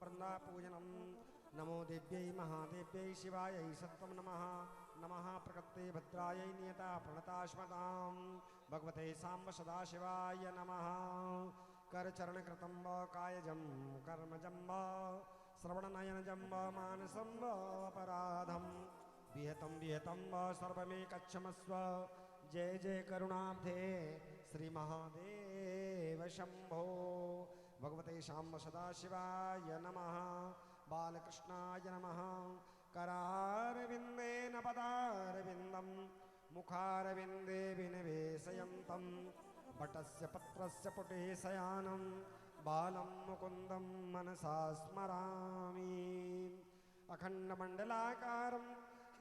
वृंदा पूजनम नमो देव्यै महादेव्यै शिवायै सत्वं नमः नमः प्रकृते भद्रायै नियता प्रणताश्मतां भगवते साम्ब सदाशिवाय नमः करचरणकृतं व कायजं कर्मजं व श्रवणनयनजं व मानसं व अपराधं विहतं व सर्वमेकक्षमस्व जय जय करुणाब्धे श्री महादेव शंभो भगवते शाम्ब सदाशिवाय नमः बालकृष्णाय नमः करारविन्देन पदारविन्दं मुखारविन्दे विनिवेशयन्तं वटस्य पत्रस्य पुटे शयानं बालं मुकुन्दं मनसा स्मरामि अखण्डमण्डलाकारं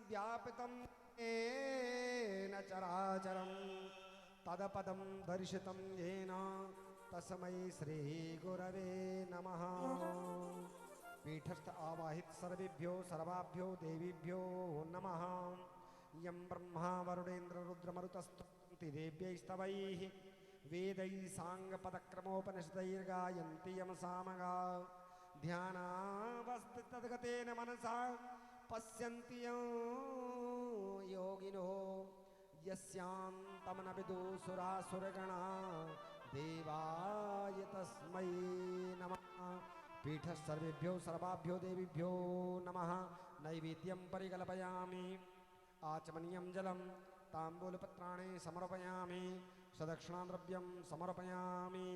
व्यापितं येन चराचरं तदपदं दर्शितं येन तस्मै श्री गुरवे नमः। पीठस्थ आवाहित सर्वेभ्यो सर्वाभ्यो देवीभ्यो नमः। यं ब्रह्मा वरुणेन्द्र रुद्रमरुतस्तुति देव्यैस्तवैः वेदैः साङ्गपदक्रमोपनिषदैर्गायन्ति यं सामगा ध्यानावस्थितगतेन मनसा पश्यन्ति योगिनो यस्यान्तं न विदुसुरासुरगणा देवाय तस्मै नमः। पीठ सर्वेभ्यो सर्वाभ्यो देवीभ्यो नमः। नैवेद्यं परिकल्पयामि आचमनीयं जलं ताम्बूलपत्राणि समर्पयामि सदक्षिणाद्रव्यं समर्पयामि।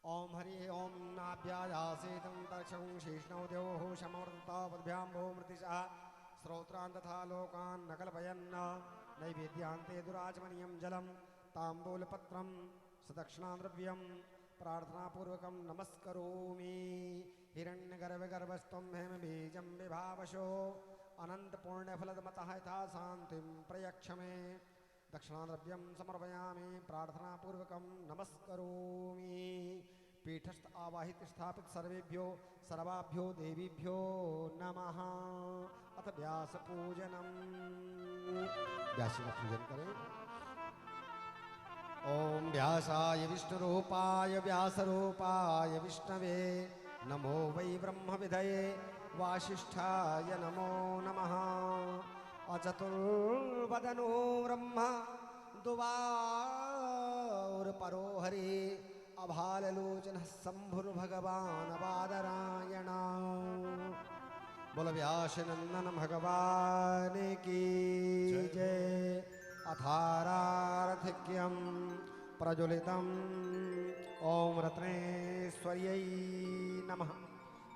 ओम हरि ओम नाभ्यायासेतं तक्षं शेषणौ द्योः समवर्ततावद्भ्यां भो मृतिशः श्रोत्रान् तथा लोकान् न कल्पयन् नैवेद्यान्ते दुराचमनीयं जलं ताम्बूलपत्रं सदक्षिणाद्रव्यं प्रार्थनापूर्वकं नमस्करोमि। हिरण्यगर्भगर्भस्थं हेमबीजं विभावशो अनन्तपूर्णफलदमतः यथा शान्तिं प्रयच्छ मे। दक्षिणाद्रव्यं समर्पयामि प्रार्थनापूर्वकं नमस्करोमि। पीठस्थ आवाहित स्थापित सर्वेभ्यो सर्वाभ्यो देवीभ्यो नमः। अथ व्यास पूजनम। व्यासी का पूजन करें। ओम व्यासाय विष्णुरूपाय व्यासरूपाय विष्णवे नमो वै ब्रह्मविधये वासिष्ठाय नमो नमः। अचतुर्वदनो ब्रह्म दुवारपरो हरि अभाललोचनः शम्भुर्भगवान् बादरायण। बोल व्यासनंदन भगवान की जय। अथारार्थिक्यं प्रज्वलितं ओम रत्नेश्वर्यै नमः।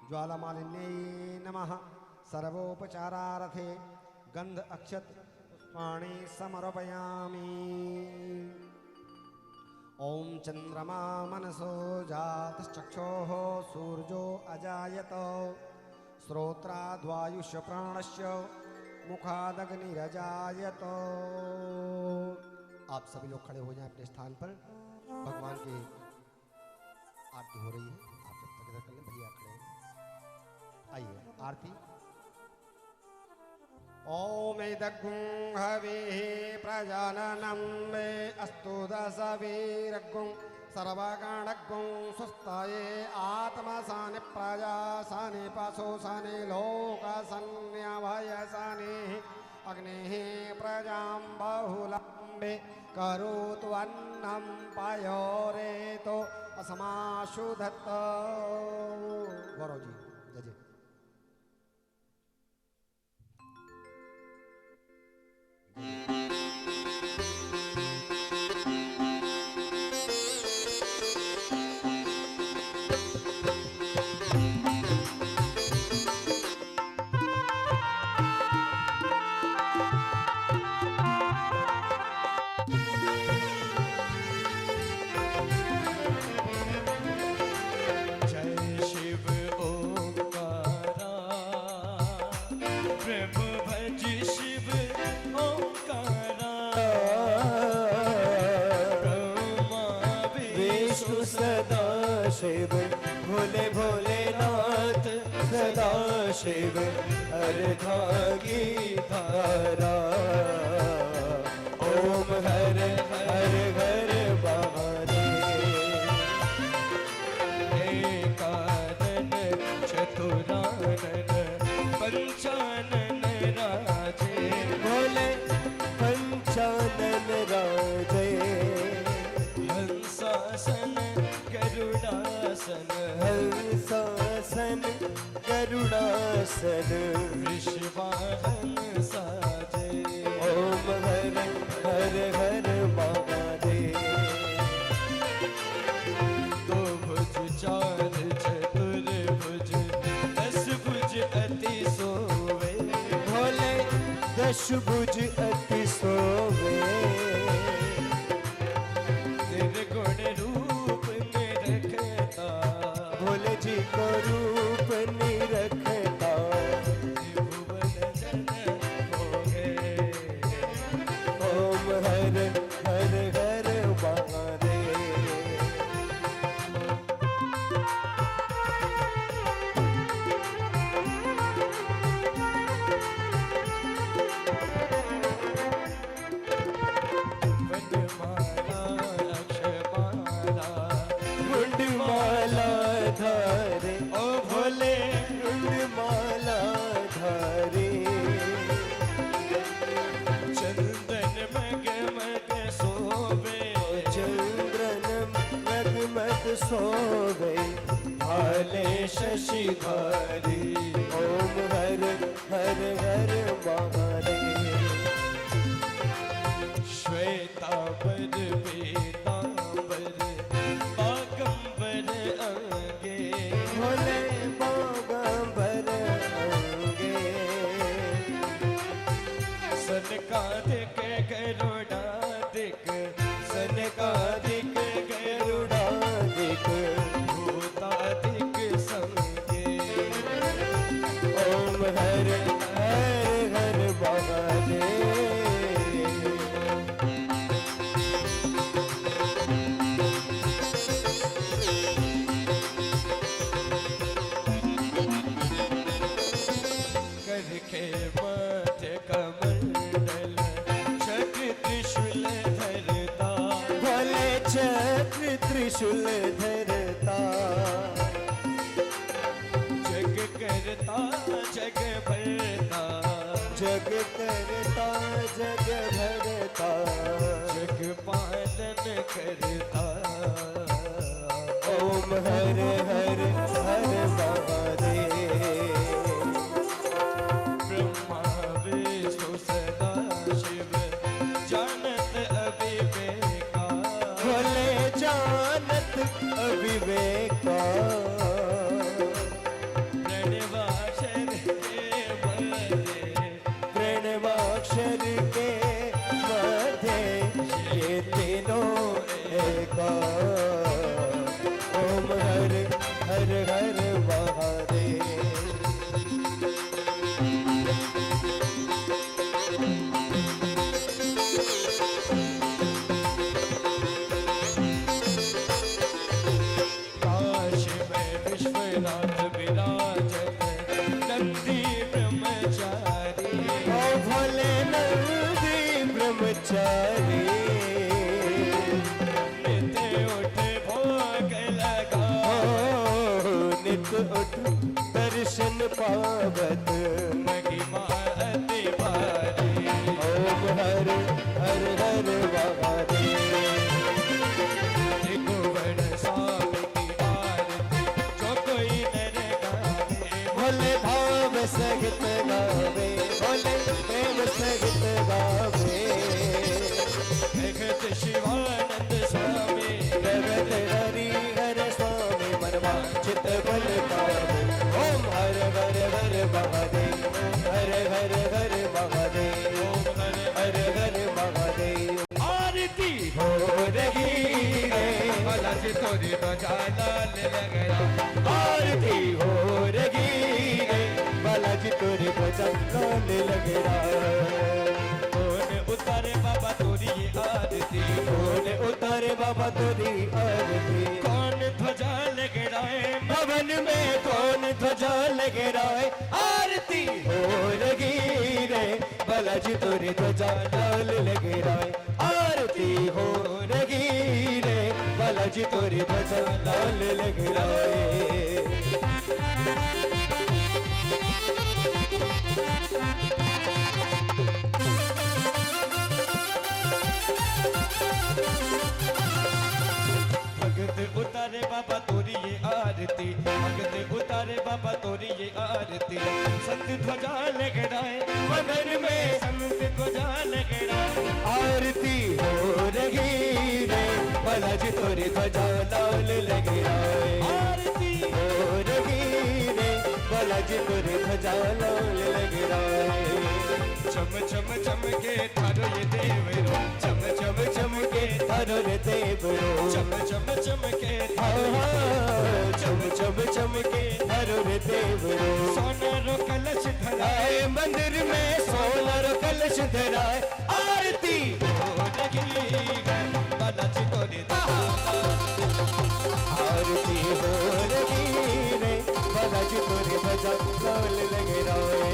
ज्वालामालिन्यै नमः। सर्वोपचारार्थे गंध अक्षत पुष्पाणि समर्पयामि। ओम चंद्रमा मनसो जातश्चक्षोः सूर्यो अजायत श्रोत्राद्वायुष्य प्राणस्य मुखादग्निरजायत। आप सभी लोग खड़े हो जाएं अपने स्थान पर। भगवान की आरती हो रही है। आप जब तक इधर कर लें भैया खड़े आइए आरती। ओम इदग्गुं हविः प्रजाननं मे अस्तु दशवीरग्गुं सर्वगणग्गुं स्वस्ताये आत्मसानि प्रजासानि पशुसानि लोकसन्न्यभयसानि अग्निः प्रजां बहुलम्बे करोतु अन्नं पयोरेतो अस्माशुधत्त। गौरव जी जय जय। शिव भोले भोलेनाथ सदा शिव अर्धांगी धारा। ओम हर हर हर महादेव। हे कानन सन विश्वाहन साजे ओम हर हर हर महादेव दो भुज चार चतुर्भुज दस भुज अति सोवे भोले दश भुज अति सोवे निर्गुण रूप निरखता भोले जी को रूप निरखता त्रिभुवन जन होगे ओम हर हर हर महादेव वनमाला अक्षमाला कुंडमाला धारे ओ भोले कुंडमाला धारे चंदन मग मग सोवे चंद्रन मग मग सोवे भाले शशिधारी ओम हर हर हर महादेव श्वेतांबर पीतांबर बागंबर अंगे भोले बागंबर अंगे सनकादिक गरुडादिक सनकादिक गरुडादिक भूतादिक संगे ओम हर हर हर महादेव करके मध्य कमंडल चक्र त्रिशूल धरता भोले चक्र त्रिशूल धरता जग करता जग भरता जग करता जग भरता जग पालन करता ओम हर हर हर महादेव ब्रह्मा विष्णु सदा शिव जानत अविवेका भोले जानत अविवेका प्रणवाक्षर के मध्य प्रणवाक्षर के मध्य ये तीनों एका ओम हर हर हर महादेव काश में विश्वनाथ विराजत नंदी ब्रह्मचारी ओ भोले नंदी ब्रह्मचारी नित्य उठ भोग लगा ओ नित उठ दर्शन पावत महिमा अति भारी ओम हर हर हर महादेव त्रिभुवन स्वामी की आरती जो कोई नर गावे भोले भाव सहित गावे भोले प्रेम सहित गावे जगत शिवानंद स्वामी जगत हरि हर स्वामी मनवा चित बल पावे ओम हर हर हर महादेव हर हर हर महादेव ओम हर हर हर महादेव आरती हो रही रे भला से तोरी बजाना ले गया आरती हो रही रे बालाजी तोरे भजन लग रहा कौन उतारे बाबा तोरी ये आरती कौन उतारे बाबा तोरी आरती कौन ध्वजा लगे राय भवन में कौन ध्वजा लगे राय आरती हो रही रे बालाजी तोरे ध्वजा लाल लगे राय आरती हो रही रे बालाजी तोरे ध्वजा लाल लगे राय भगत उतारे बाबा तोरी ये आरती भगत उतारे बाबा तोरी ये आरती संत ध्वजा लहराए, मदन में संत ध्वजा लहराए। आरती हो रही रे बालाजी तोरी ध्वजा लाल लहराए। आरती हो रही रे बालाजी तोरी ध्वजा लाल लहराए। चम चम चमके थारो ये देवरो, चम चम चमके थारो रे देवरो, चम चम चमके चम चम चमके थारो रे देवरो। सोनारो कलश धराए, आए मंदिर में सोनारो कलश धराए। आरती हो रही है बालाजी तोरी आरती हो रही रे बालाजी तोरी ध्वजा लाल लहराए।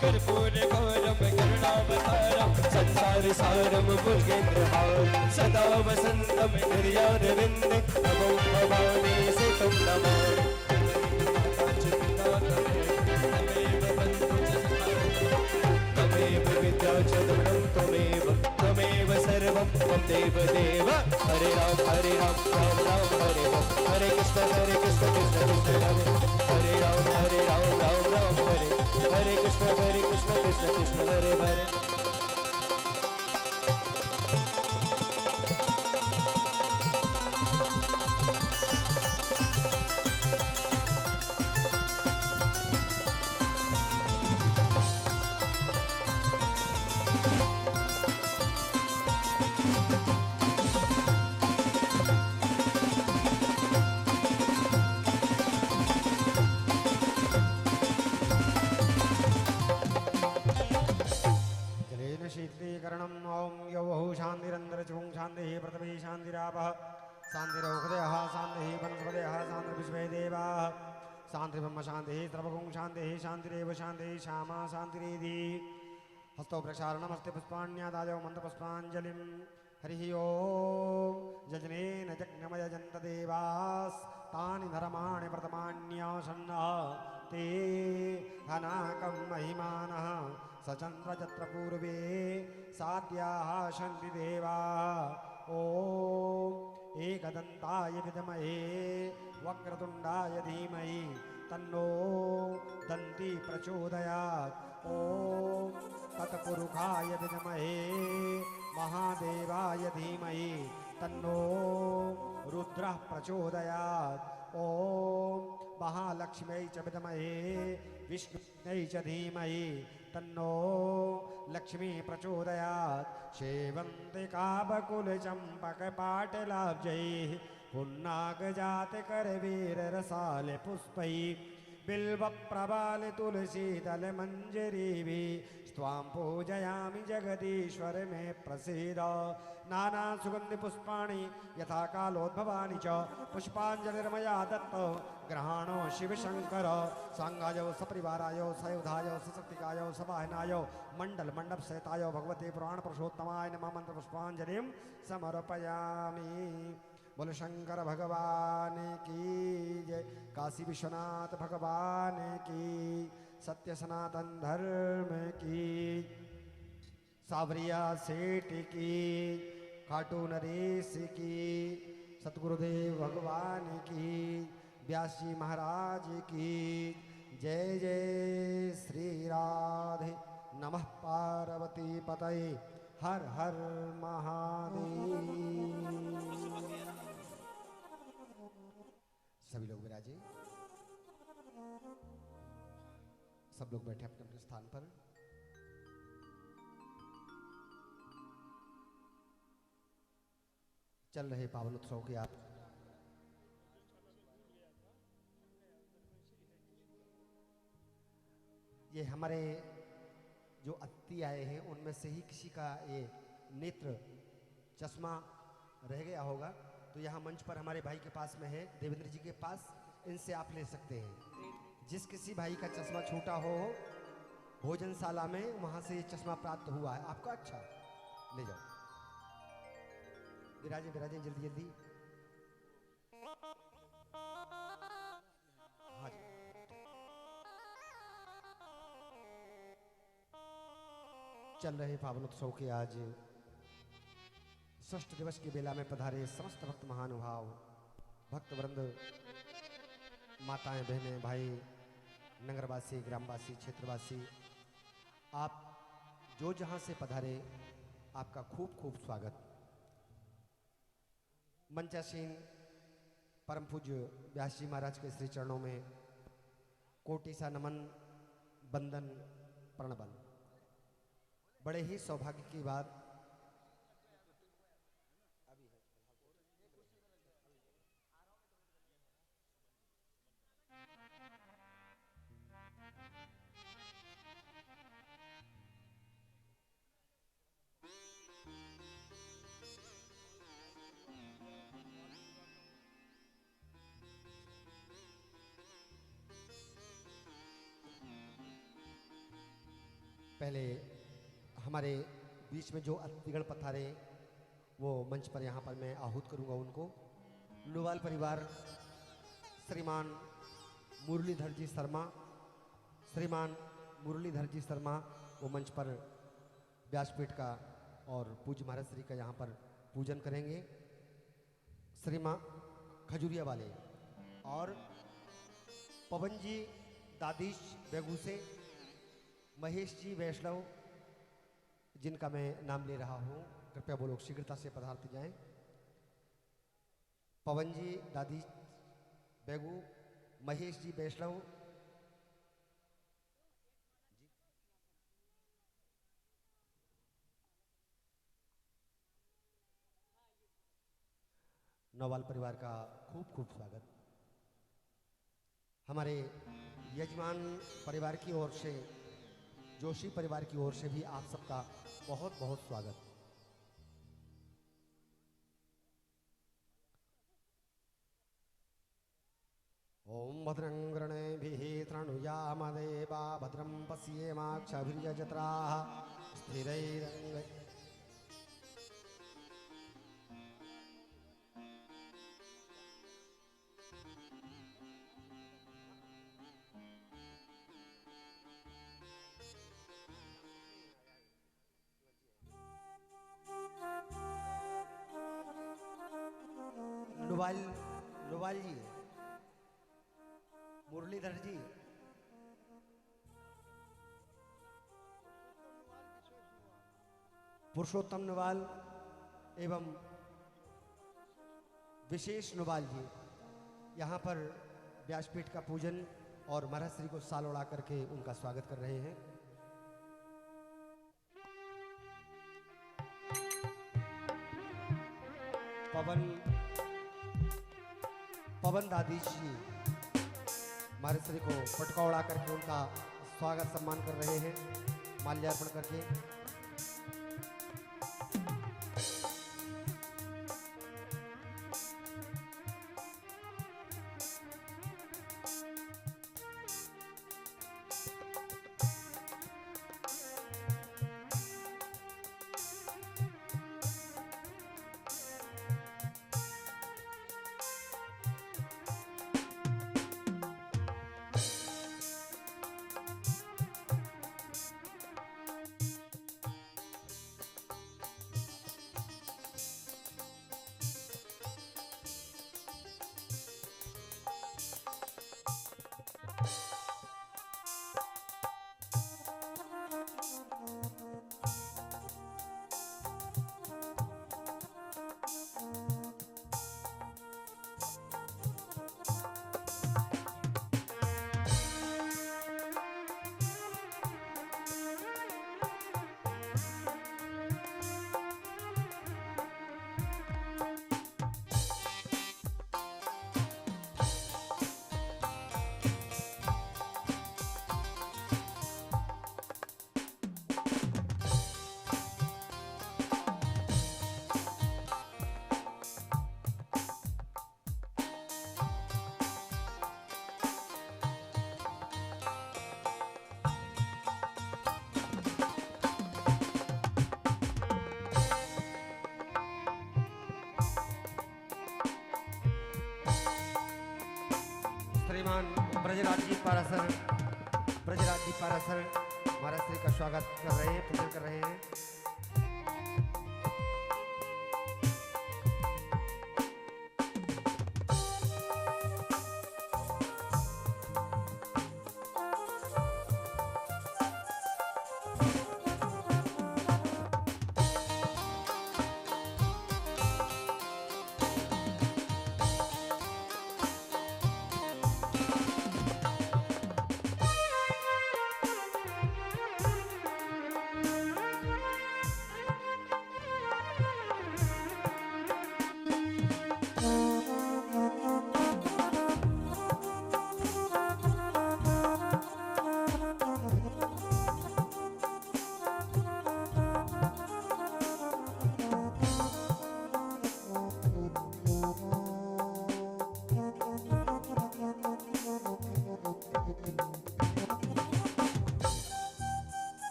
कर्पूर गौरम करुणावतारम, संसार सारम मुर्गेन्द्र हार, सदा वसंतम निर्यारविंदे, नमो भवानी से तुम नमो। तमेव विद्या च द्रविणं त्वमेव, त्वमेव सर्वं त्वं देव देव। हरे राम राम राम हरे राम, हरे कृष्ण कृष्ण कृष्ण हरे हरे राम राम हरे हरे कृष्ण कृष्ण कृष्ण हरे हरे। जलेन शीतलीकरणम् ॐ यौः शान्तिरन्तरिक्षं शान्तिः पृथिवी शान्तिरापः शान्तिरौषधयः शान्तिः वनस्पतयः शान्तिर्विश्वे देवाः शान्तिर्ब्रह्म शान्तिः सर्वगुं शान्तिः शान्तिरेव शान्तिः श्यामा शान्तिरेधि। हस्तौ प्रक्षालनमस्ति पुष्पाण्यादायो मन्त्रपुष्पाञ्जलिं। हरिः ॐ यजनेन यज्ञमयजन्त देवास्तानि धर्माणि प्रथमान्यासन्नः ते हनाकं महिमानः सचन्द्रजत्र पूर्वे साद्याः सन्ति देवाः। ॐ एकदन्ताय विद्महे वक्रतुण्डाय धीमहि तन्नो दन्ती प्रचोदयात्। ॐ तत्पुरुषाय विद्महे महादेवाय धीमहि तन्नो रुद्रः प्रचोदयात्। ॐ महालक्ष्म्यै च विद्महे विष्णुयै च धीमहि तन्नो लक्ष्मी प्रचोदयात्। शेवन्तिका बकुलचम्पकपाटलाब्जैः पुन्नागजातकरवीररसाले पुष्पैः बिल्वप्रबाले तुलसीदलमञ्जरीभिः स्वां पूजयामि जगदीश्वर मे प्रसीद। नाना सुगन्धिपुष्पाणि यथा कालोद्भवानि च पुष्पाञ्जलिर्मया दत्त ग्रहाणो शिवशङ्कर। साङ्गाय सपरिवाराय सयुधाय सशक्तिकाय सवाहनाय मण्डलमण्डपसहिताय भगवते पुराणपुरुषोत्तमाय नमः मन्त्रपुष्पाञ्जलिं समर्पयामि। बोलो शंकर भगवान की जय, काशी विश्वनाथ भगवान की, सत्य सनातन धर्म की, सावरिया सेठ की, खाटू नरेश की, सतगुरुदेव भगवान की, व्यास जी महाराज की जय। जय श्री राधे। नमः पार्वती पतये हर हर महादेव। सभी लोग विराजे, सब लोग बैठे अपने अपने स्थान पर। चल रहे पावन उत्सव के आप ये हमारे जो अतिथि आए हैं उनमें से ही किसी का ये नेत्र चश्मा रह गया होगा, तो यहाँ मंच पर हमारे भाई के पास में है, देवेंद्र जी के पास, इनसे आप ले सकते हैं। जिस किसी भाई का चश्मा छूटा हो भोजनशाला में, वहाँ से ये चश्मा प्राप्त हुआ है आपका, अच्छा ले जाओ। विराजे विराजे जल्दी जल्दी। हाँ जी। चल रहे पावन उत्सव के आज षष्ठ दिवस की बेला में पधारे समस्त भक्त महानुभाव, भक्त वृंद, माताएं, बहनें, भाई, नगरवासी, ग्रामवासी, क्षेत्रवासी, आप जो जहां से पधारे, आपका खूब खूब स्वागत। मंचासीन परम पूज्य व्यास जी महाराज के श्री चरणों में कोटि सा नमन, बंदन, प्रणवन। बड़े ही सौभाग्य की बात पहले हमारे बीच में जो अतिथिगण पधारे वो मंच पर यहाँ पर मैं आहूत करूँगा उनको। लोवाल परिवार श्रीमान मुरलीधर जी शर्मा, श्रीमान मुरलीधर जी शर्मा वो मंच पर व्यासपीठ का और पूज्य महाराज श्री का यहाँ पर पूजन करेंगे। श्रीमान खजूरिया वाले और पवन जी दादीश बेगू से, महेश जी वैष्णव जिनका मैं नाम ले रहा हूँ, कृपया वो लोग शीघ्रता से पधारते जाएं। पवन जी दादी बेगू, महेश जी वैष्णव, नौवाल परिवार का खूब खूब स्वागत। हमारे यजमान परिवार की ओर से, जोशी परिवार की ओर से भी आप सबका बहुत बहुत स्वागत। ओम भद्रं गणैभिः तृणुयाम देवा भद्रं पश्येमाक्षभिर्यजत्राः स्थिरैरङ्गैः। लोवाल जी, मुरलीधर जी, पुरुषोत्तम नवाल एवं विशेष नवाल जी यहाँ पर व्यासपीठ का पूजन और महाराज श्री को साल उड़ा करके उनका स्वागत कर रहे हैं। पवन दादीश जी महाराज श्री को पटका उड़ा करके उनका स्वागत सम्मान कर रहे हैं माल्यार्पण करके। श्रीमान ब्रजराज जी पारासर महाराज श्री का स्वागत कर रहे हैं, पूजन कर रहे हैं।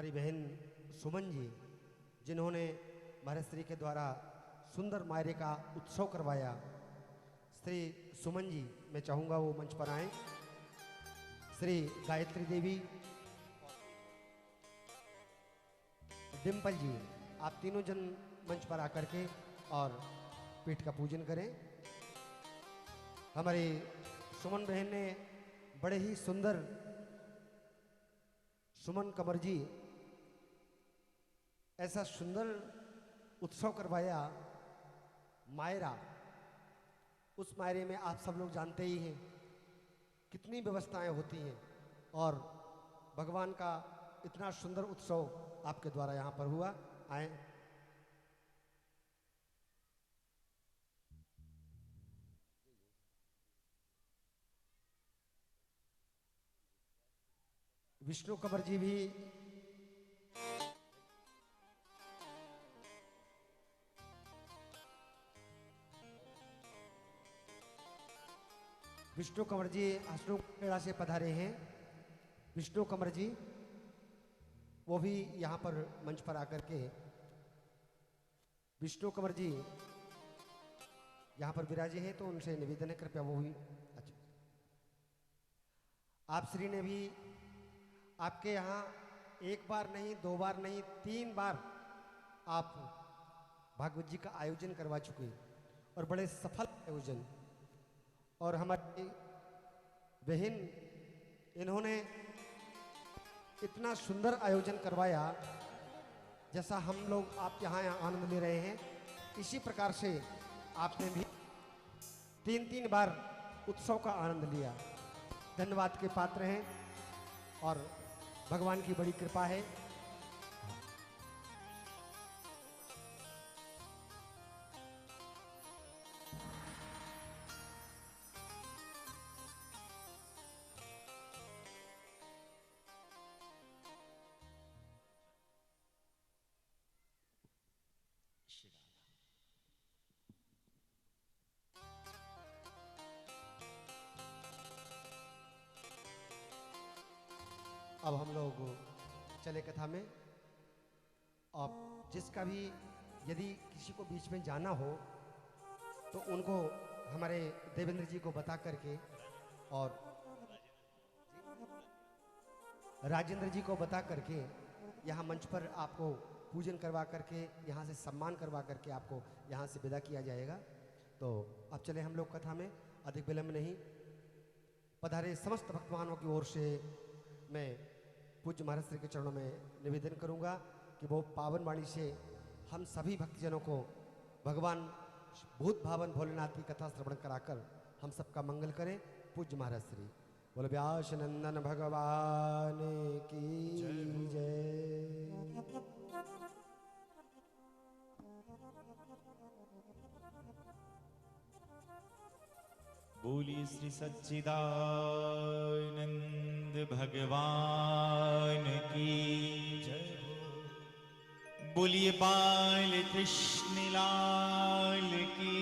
हमारी बहन सुमन जी, जिन्होंने महाराज श्री के द्वारा सुंदर मायरे का उत्सव करवाया। श्री सुमन जी, मैं चाहूँगा वो मंच पर आएं। श्री गायत्री देवी, डिम्पल जी, आप तीनों जन मंच पर आकर के और पीठ का पूजन करें। हमारी सुमन बहन ने बड़े ही सुंदर, सुमन कंवर जी, ऐसा सुंदर उत्सव करवाया मायरा। उस मायरे में आप सब लोग जानते ही हैं कितनी व्यवस्थाएं होती हैं, और भगवान का इतना सुंदर उत्सव आपके द्वारा यहाँ पर हुआ। आए विष्णु कंवर जी भी विष्णु कंवर जी हसनोखेड़ा से पधारे हैं। विष्णु कंवर जी वो भी यहाँ पर मंच पर आकर के, विष्णु कंवर जी यहाँ पर विराजे हैं, तो उनसे निवेदन है कृपया वो भी। अच्छा, आप श्री ने भी आपके यहाँ एक बार नहीं, दो बार नहीं, 3 बार आप भागवत जी का आयोजन करवा चुके हैं, और बड़े सफल आयोजन। और हमारी बहन, इन्होंने इतना सुंदर आयोजन करवाया, जैसा हम लोग आप यहाँ आनंद ले रहे हैं, इसी प्रकार से आपने भी 3-3 बार उत्सव का आनंद लिया। धन्यवाद के पात्र हैं, और भगवान की बड़ी कृपा है। अब हम लोग चले कथा में। अब जिसका भी यदि किसी को बीच में जाना हो तो उनको हमारे देवेंद्र जी को बता करके, और राजेंद्र जी को बता करके यहाँ मंच पर आपको पूजन करवा करके, यहाँ से सम्मान करवा करके आपको यहाँ से विदा किया जाएगा। तो अब चले हम लोग कथा में, अधिक विलंब नहीं। पधारे समस्त भक्तवानों की ओर से मैं पूज्य महाराज श्री के चरणों में निवेदन करूंगा कि वो पावन वाणी से हम सभी भक्तजनों को भगवान भूत भावन भोलेनाथ की कथा श्रवण कराकर हम सबका मंगल करें। पूज्य महाराज श्री बोलो व्यास नंदन भगवान की जय। बोलिए श्री सच्चिदानंद भगवान की जय। बोलिए बाल कृष्ण लाल की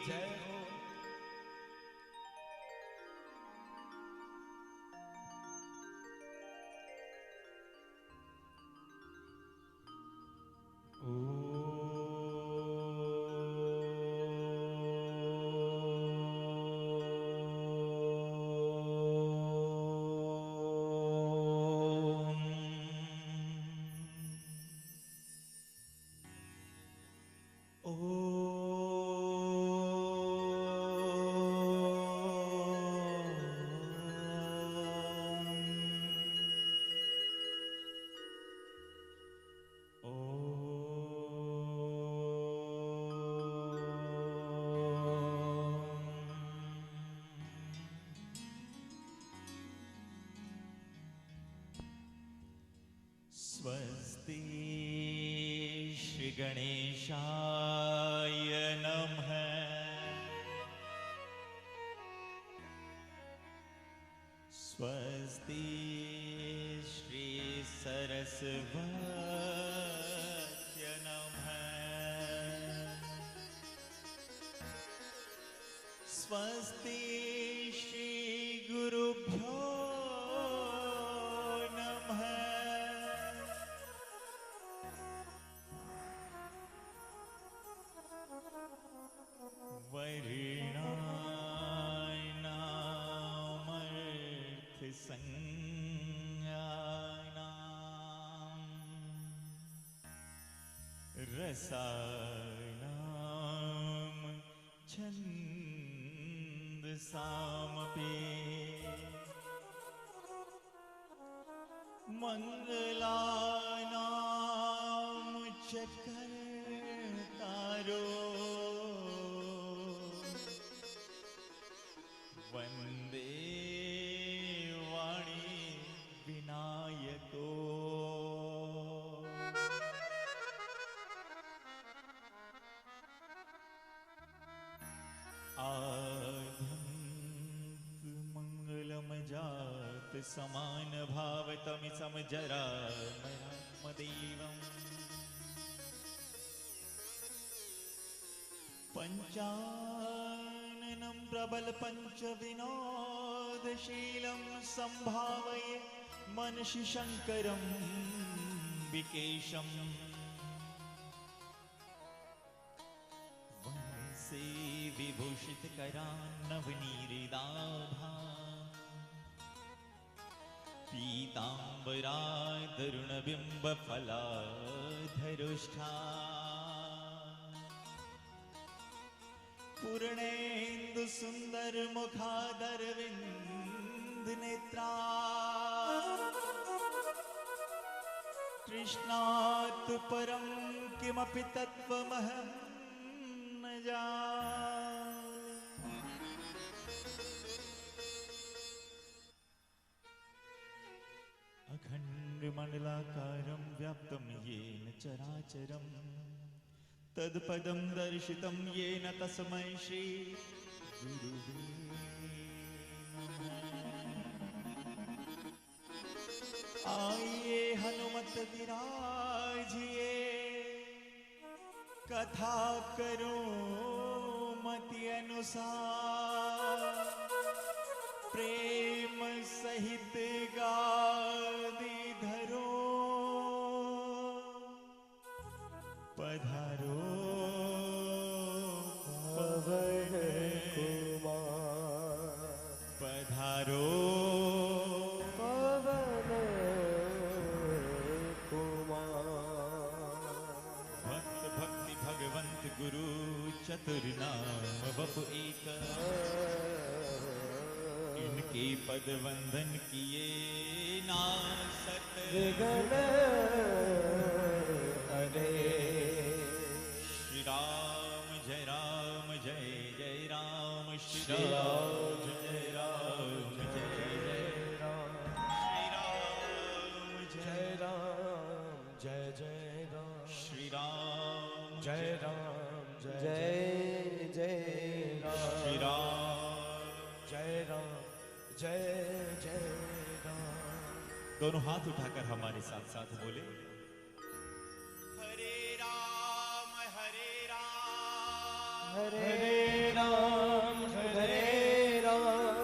जय हो। स्वस्ति श्री गणेशाय नमः। स्वस्ति श्री सरस्वत्य नमः। स्वस्ति श्री गुरुभ्यो नमः। संज्ञानां रसानां छन्दसामपि मंगलानां च कर्तारो वन्दे वाणी विनायको मंगलमजात समान भावतमि समजरामदेवम् पंचाननं प्रबल पंच विनोदशीलं संभावये मनसि शंकरं विकेशम् वंशे विभूषितकरान्नवनीरिदाभा पीताम्बरादरुणबिम्बफलाधरुष्ठा पूर्णेन्दु सुंदर मुखादरविंद नेत्रा कृष्णात् परं किमपि तत्त्वमहं न जाने। अखण्डमण्डलाकारं व्याप्तं येन चराचरम् तत्पदं दर्शितं येन तस्मै श्री गुरुवे नमः। आइए हनुमत विराजिए कथा करो मति अनुसार प्रेम सहित गादी धरो पधारो पवन कुमार पधारो पवन कुमार। भक्त भक्ति भगवंत गुरु चतुर नाम बपु एक इनके पद वंदन किए नासत गण हरे। श्री राम जय राम जय जय राम श्री राम जय राम जय जय राम श्री राम जय राम जय जय राम श्री राम जय राम जय जय राम श्री राम जय राम जय जय राम। दोनों हाथ उठाकर हमारे साथ साथ बोले हरे राम हरे राम हरे राम हरे राम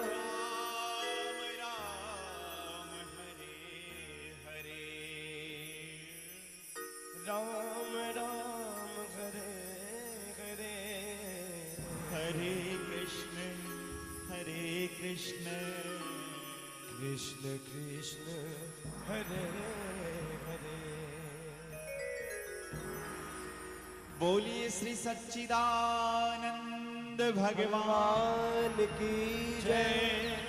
राम राम हरे हरे राम राम हरे हरे हरे कृष्ण कृष्ण कृष्ण हरे हरे। बोलिए श्री सच्चिदानंद भगवान की जय।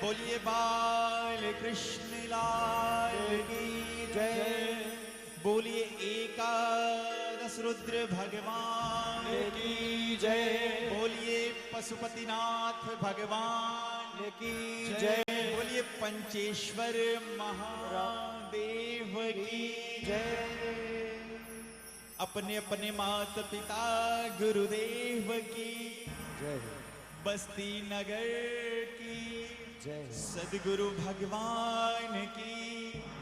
बोलिए बाल कृष्ण लाल की जय। बोलिए एकादश रुद्र भगवान की जय। बोलिए पशुपतिनाथ भगवान की जय। बोलिए पंचेश्वर महादेव की जय। अपने अपने माता पिता गुरुदेव की जय बस्ती नगर की जय सदगुरु भगवान की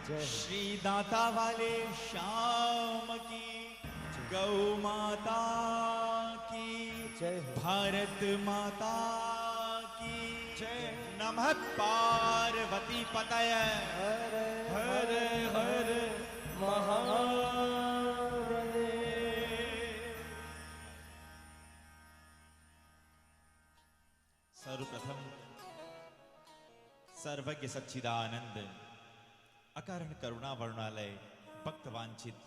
जय। श्री दाता वाले श्याम की गौ माता की जय। भारत माता की जय। नमः पार्वती पतय हर हर हर महादेव। सर्वप्रथम सर्वज्ञ सच्चिदानंद अकारण करुणा वर्णालय भक्त वांछित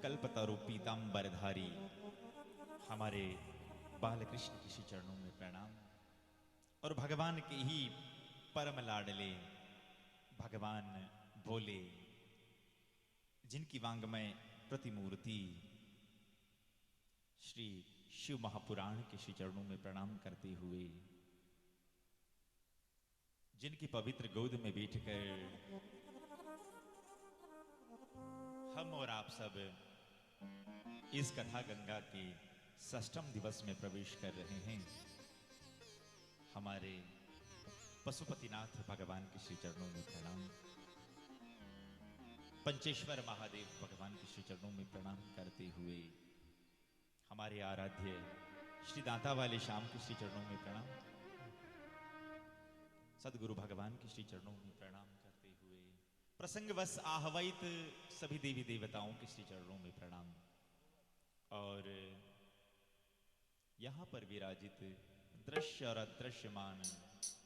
कल्पतरु पीतांबरधारी हमारे बालकृष्ण के श्री चरणों में प्रणाम। और भगवान के ही परम लाडले भगवान भोले, जिनकी वांग्मय प्रतिमूर्ति श्री शिव महापुराण के श्री चरणों में प्रणाम करते हुए, जिनकी पवित्र गोद में बैठकर हम और आप सब इस कथा गंगा के षष्ठम दिवस में प्रवेश कर रहे हैं, हमारे पशुपतिनाथ भगवान के श्री चरणों में प्रणाम। पंचेश्वर महादेव भगवान के श्री चरणों में प्रणाम करते हुए, हमारे आराध्य श्री दाता वाले श्याम के श्री चरणों में प्रणाम, सदगुरु भगवान के श्री चरणों में प्रणाम करते हुए, प्रसंगवश आहवित सभी देवी देवताओं के श्री चरणों में प्रणाम। और यहाँ पर विराजित दृश्य और अदृश्यमान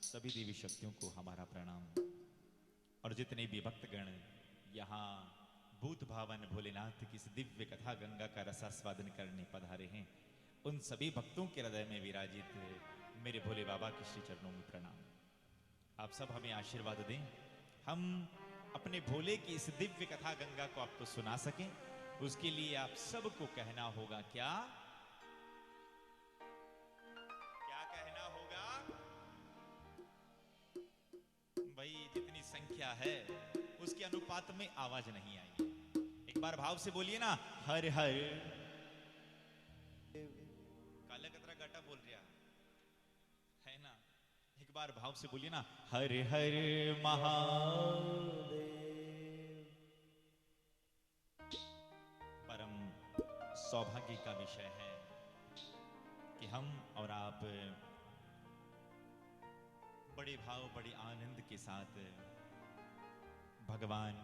सभी देवी शक्तियों को हमारा प्रणाम। और जितने भी भक्तगण यहाँ भूत भावन भोलेनाथ की इस दिव्य कथा गंगा का रसास्वादन करने पधारे हैं, उन सभी भक्तों के हृदय में विराजित मेरे भोले बाबा के श्री चरणों में प्रणाम। आप सब हमें आशीर्वाद दें, हम अपने भोले की इस दिव्य कथा गंगा को आपको सुना सकें। उसके लिए आप सबको कहना होगा क्या क्या कहना होगा भाई? जितनी संख्या है उसके अनुपात में आवाज नहीं आएगी। एक बार भाव से बोलिए ना, हर हर। काला कतरा गाटा बोल रहा है ना? एक बार भाव से बोलिए ना, हर हर महादेव। परम सौभाग्य का विषय है कि हम और आप बड़े भाव बड़े आनंद के साथ भगवान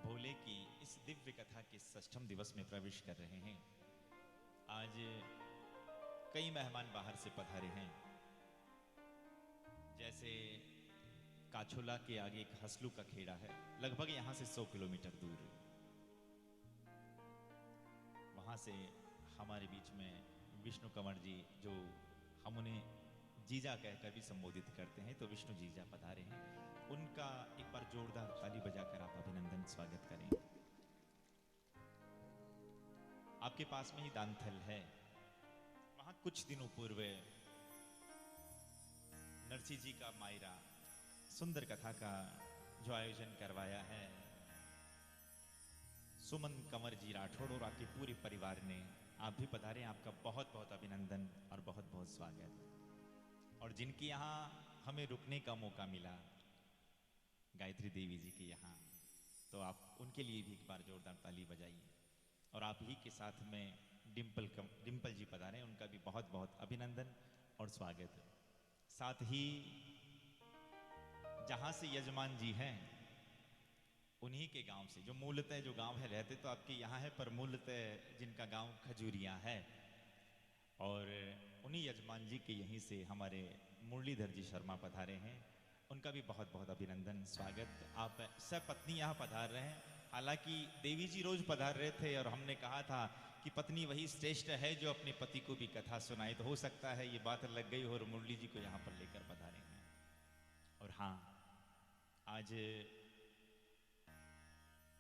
भोले की इस दिव्य कथा के षष्ठम दिवस में प्रवेश कर रहे हैं। आज कई मेहमान बाहर से पधारे हैं, जैसे काछोला के आगे एक हसलू का खेड़ा है, लगभग यहां से 100 किलोमीटर दूर। वहां से हमारे बीच में विष्णु कंवर जी, जो हम उन्हें जीजा कहकर भी संबोधित करते हैं, तो विष्णु जीजा पधारे हैं। उनका एक बार जोरदार ताली बजाकर आप अभिनंदन स्वागत करें। आपके पास में ही दानथल है, वहां कुछ दिनों पूर्व नरसिंह जी का मायरा सुंदर कथा का जो आयोजन करवाया है, सुमन कंवर जी राठौड़ और आपके पूरे परिवार ने, आप भी पधारे, आपका बहुत बहुत अभिनंदन और बहुत बहुत स्वागत। और जिनके यहाँ हमें रुकने का मौका मिला, गायत्री देवी जी के यहाँ, तो आप उनके लिए भी एक बार जोरदार ताली बजाइए। और आप ही के साथ में डिम्पल जी पधारे, उनका भी बहुत बहुत अभिनंदन और स्वागत। साथ ही जहाँ से यजमान जी हैं, उन्हीं के गांव से, जो मूलतः जो गांव है, रहते तो आपके यहाँ है, पर मूलतः जिनका गांव खजूरिया है, और उन्हीं यजमान जी के यहीं से हमारे मुरलीधर जी शर्मा पधारे हैं, उनका भी बहुत बहुत अभिनंदन स्वागत। आप सब पत्नी यहाँ पधार रहे हैं। हालांकि देवी जी रोज पधार रहे थे और हमने कहा था कि पत्नी वही श्रेष्ठ है जो अपने पति को भी कथा सुनाए, तो हो सकता है ये बात लग गई और मुरली जी को यहाँ पर लेकर पधारे हैं। और हाँ, आज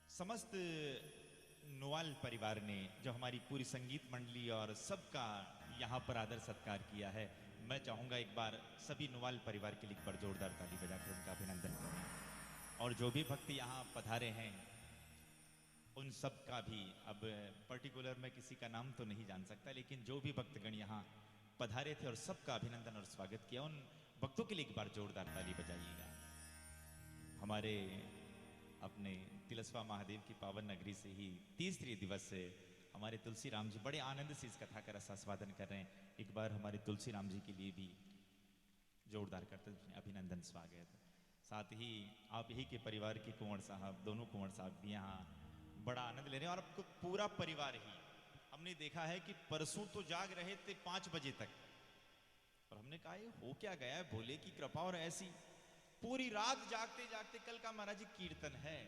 समस्त नोवाल परिवार ने, जो हमारी पूरी संगीत मंडली और सबका यहाँ पर आदर सत्कार किया है, मैं चाहूँगा एक बार सभी नोवाल परिवार के लिए एक बार जोरदार ताली बजाकर उनका अभिनंदन करें। और जो भी भक्त यहाँ पधारे हैं, उन सब का भी, अब पर्टिकुलर मैं किसी का नाम तो नहीं जान सकता, लेकिन जो भी भक्तगण यहाँ पधारे थे और सबका अभिनंदन और स्वागत किया, उन भक्तों के लिए एक बार जोरदार ताली बजाइएगा। हमारे अपने तिलस्वा महादेव की पावन नगरी से ही तीसरे दिवस से हमारे तुलसी राम जी बड़े आनंद से इस कथा का रसास्वादन कर रहे हैं। एक बार हमारे तुलसी राम जी के लिए भी जोरदार करते अभिनंदन स्वागत। साथ ही आप ही के परिवार के कुंवर साहब, दोनों कुंवर साहब भी यहाँ बड़ा आनंद ले रहे हैं। और आपको पूरा परिवार ही, हमने देखा है कि परसों तो जाग रहे थे 5 बजे तक, और हमने कहा ये हो क्या गया है, भोले की कृपा और ऐसी। पूरी रात जागते जागते कल का महाराज जी कीर्तन है,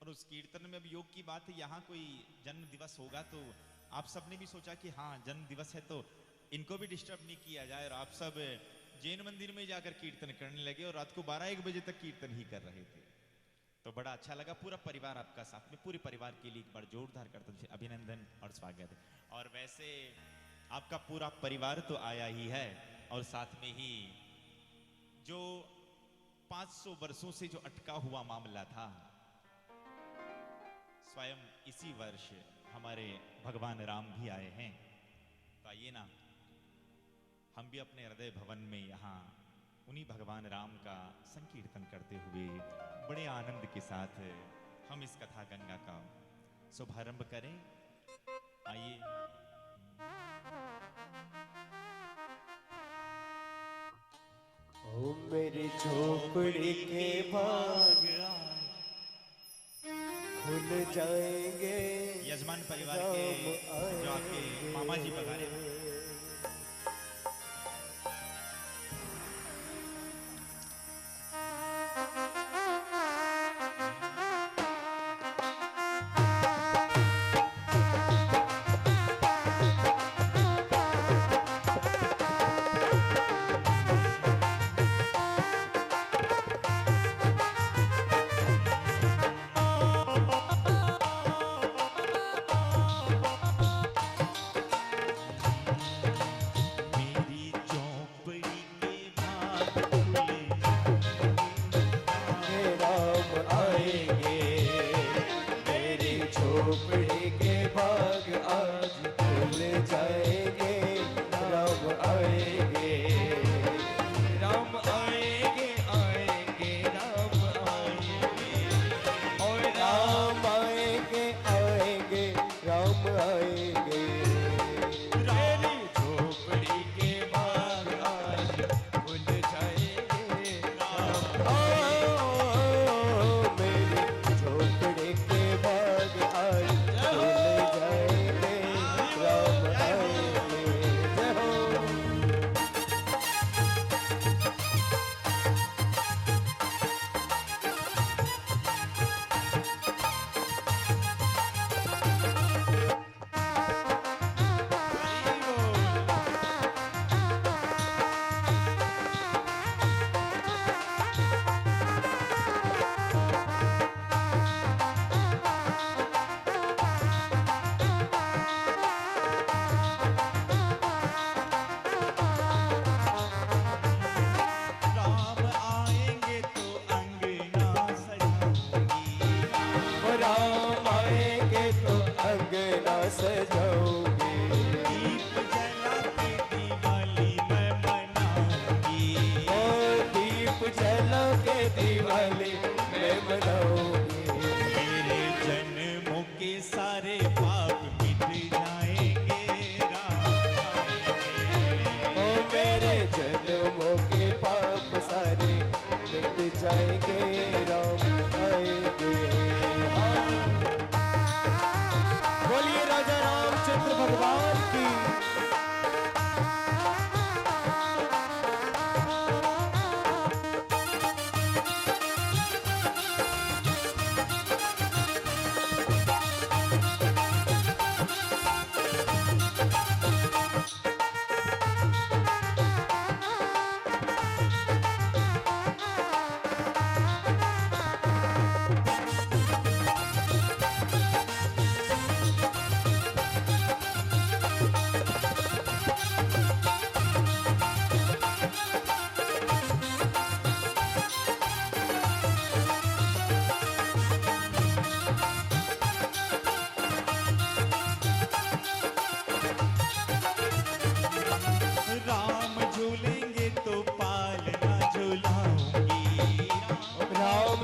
और उस कीर्तन में अब योग की बात है, यहाँ कोई जन्म दिवस होगा तो आप सब ने भी सोचा कि हाँ जन्म दिवस है तो इनको भी डिस्टर्ब नहीं किया जाए, और आप सब जैन मंदिर में जाकर कीर्तन करने लगे और रात को 12-1 बजे तक कीर्तन ही कर रहे थे। तो बड़ा अच्छा लगा, पूरा परिवार आपका साथ में, पूरे परिवार के लिए एक बार जोरदार करते थे अभिनंदन और स्वागत है। और वैसे आपका पूरा परिवार तो आया ही है, और साथ में ही जो 500 वर्षों से जो अटका हुआ मामला था, स्वयं इसी वर्ष हमारे भगवान राम भी आए हैं। तो आइए ना हम भी अपने हृदय भवन में यहाँ उन्हीं भगवान राम का संकीर्तन करते हुए बड़े आनंद के साथ हम इस कथा गंगा का शुभारंभ करें। आइए। ओ मेरी झोपड़ी के भाग खुल जाएंगे, यजमान परिवार के जो आपके मामा जी पधारे हैं।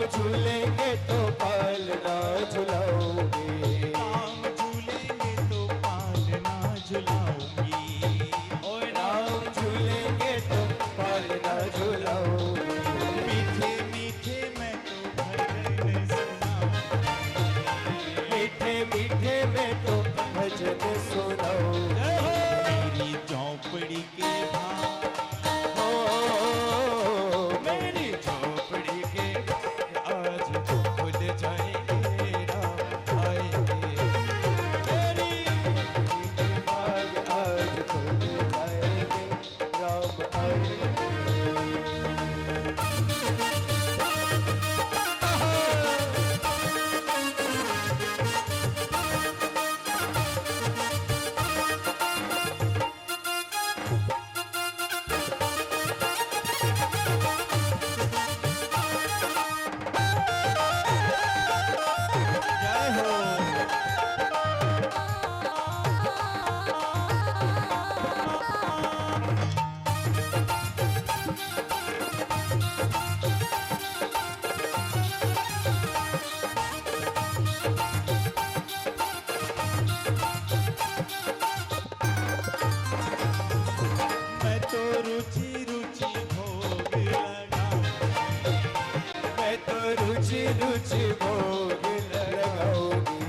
झूलेंगे तो पालना झुलाओगे, राम झूलेंगे तो पालना झुलाऊंगी, ओ राम झूलेंगे तो पालना झुलाओगे। मीठे मीठे मैं तो भजन सुनाऊंगी, मीठे मीठे मैं तो भजन सुनाऊंगी। मेरी झोंपड़ी के भाग रुच भोग लगाओगी।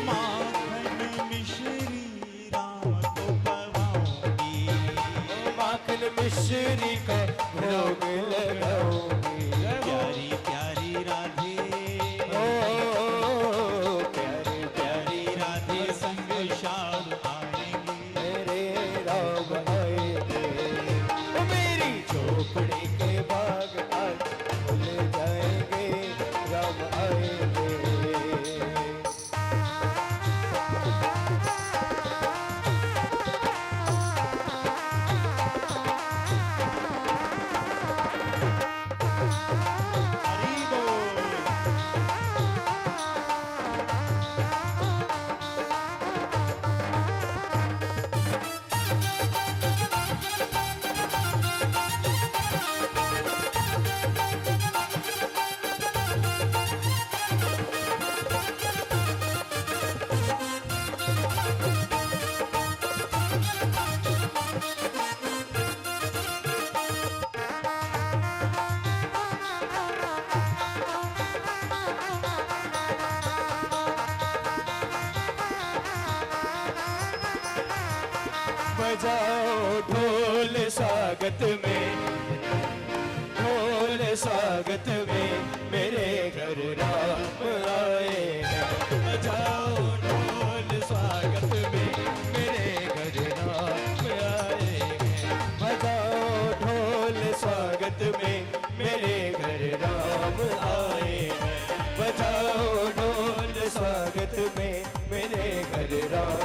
माखन मिश्री राम को पवाऊंगी। माखन मिश्री का भोग लगाओगी। प्यारी प्यारी राधे, ओ प्यारी प्यारी राधे संग श्याम आएंगे। मेरे राम आएंगे। ओ मेरी झोपड़ी के बाग आज खुल जाएंगे, राम आएंगे। हरि बोल। बजाओ ढोल स्वागत में, ढोल स्वागत में मेरे घर राम आए हैं। बजाओ ढोल स्वागत में मेरे घर राम आए हैं। बजाओ ढोल स्वागत में मेरे घर राम आए हैं। बजाओ ढोल स्वागत में मेरे घर राम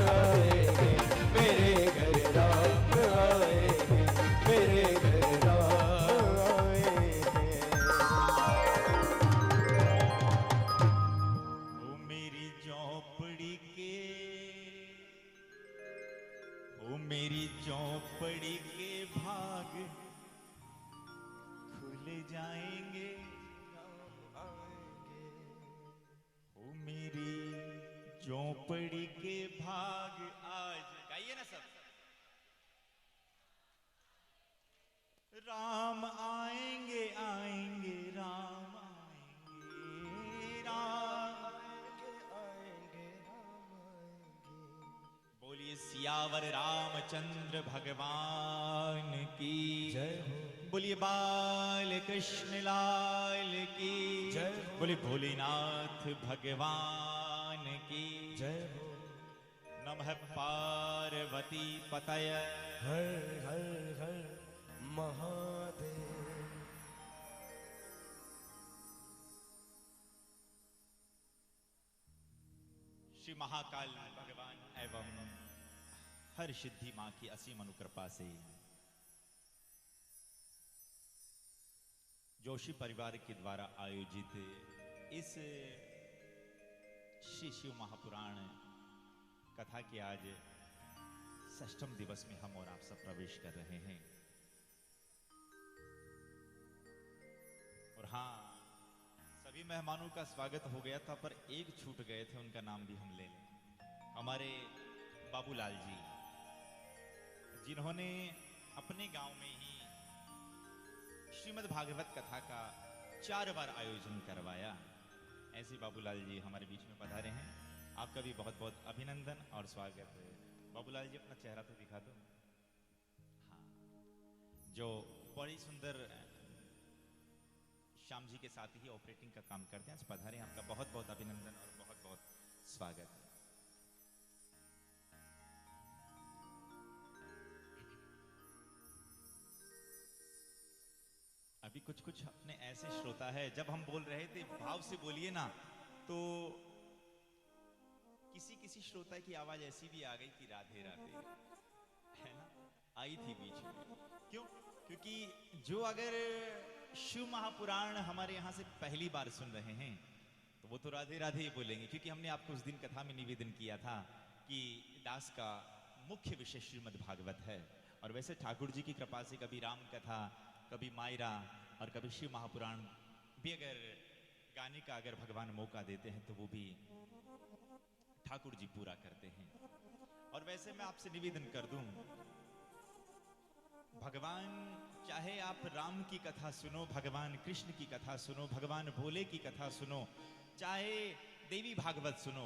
आए हैं। मेरे घर राम आए हैं। मेरे घर राम आए हैं। ओ मेरी झोपड़ी के, ओ मेरी झोपड़ी के भाग खुल जाएंगे। ओ मेरी झोपड़ी के भाग आज गाइए ना सब। राम आएंगे आएंगे राम आएंगे, राम बोलिए सियावर रामचंद्र भगवान की जय हो। बोलिए बाल कृष्ण लाल की जय हो। बोलिए भोलेनाथ भगवान की जय हो। नमः पार्वती पतय। हर हर हर महादेव। श्री महाकाल भगवान एवं हर सिद्धि मां की असीम अनुकृपा से जोशी परिवार के द्वारा आयोजित इस श्री शिव महापुराण कथा के आज षष्ठम दिवस में हम और आप सब प्रवेश कर रहे हैं। और हाँ, सभी मेहमानों का स्वागत हो गया था, पर एक छूट गए थे, उनका नाम भी हम ले लें। हमारे बाबूलाल जी, जिन्होंने अपने गांव में ही श्रीमद् भागवत कथा का 4 बार आयोजन करवाया। ऐसे बाबूलाल जी हमारे बीच में पधारे हैं। आपका भी बहुत बहुत अभिनंदन और स्वागत है। बाबूलाल जी अपना चेहरा तो दिखा दो। हाँ, जो बड़ी सुंदर श्याम जी के साथ ही ऑपरेटिंग का काम करते हैं, आज पधारे। आपका बहुत बहुत अभिनंदन और बहुत बहुत स्वागत है। अभी कुछ कुछ अपने ऐसे श्रोता है, जब हम बोल रहे थे भाव से बोलिए ना, तो किसी किसी श्रोता की आवाज ऐसी भी आ गई कि राधे राधे, है ना, आई थी बीच में। क्यों? क्योंकि जो अगर शिव महापुराण हमारे यहाँ से पहली बार सुन रहे हैं तो वो तो राधे राधे ही बोलेंगे, क्योंकि हमने आपको उस दिन कथा में निवेदन किया था कि दास का मुख्य विषय श्रीमद् भागवत है। और वैसे ठाकुर जी की कृपा से कभी राम कथा, कभी मायरा और कभी शिव महापुराण भी अगर गाने का अगर भगवान मौका देते हैं तो वो भी ठाकुर जी पूरा करते हैं। और वैसे मैं आपसे निवेदन कर दूं, भगवान चाहे आप राम की कथा सुनो, भगवान कृष्ण की कथा सुनो, भगवान भोले की कथा सुनो, चाहे देवी भागवत सुनो,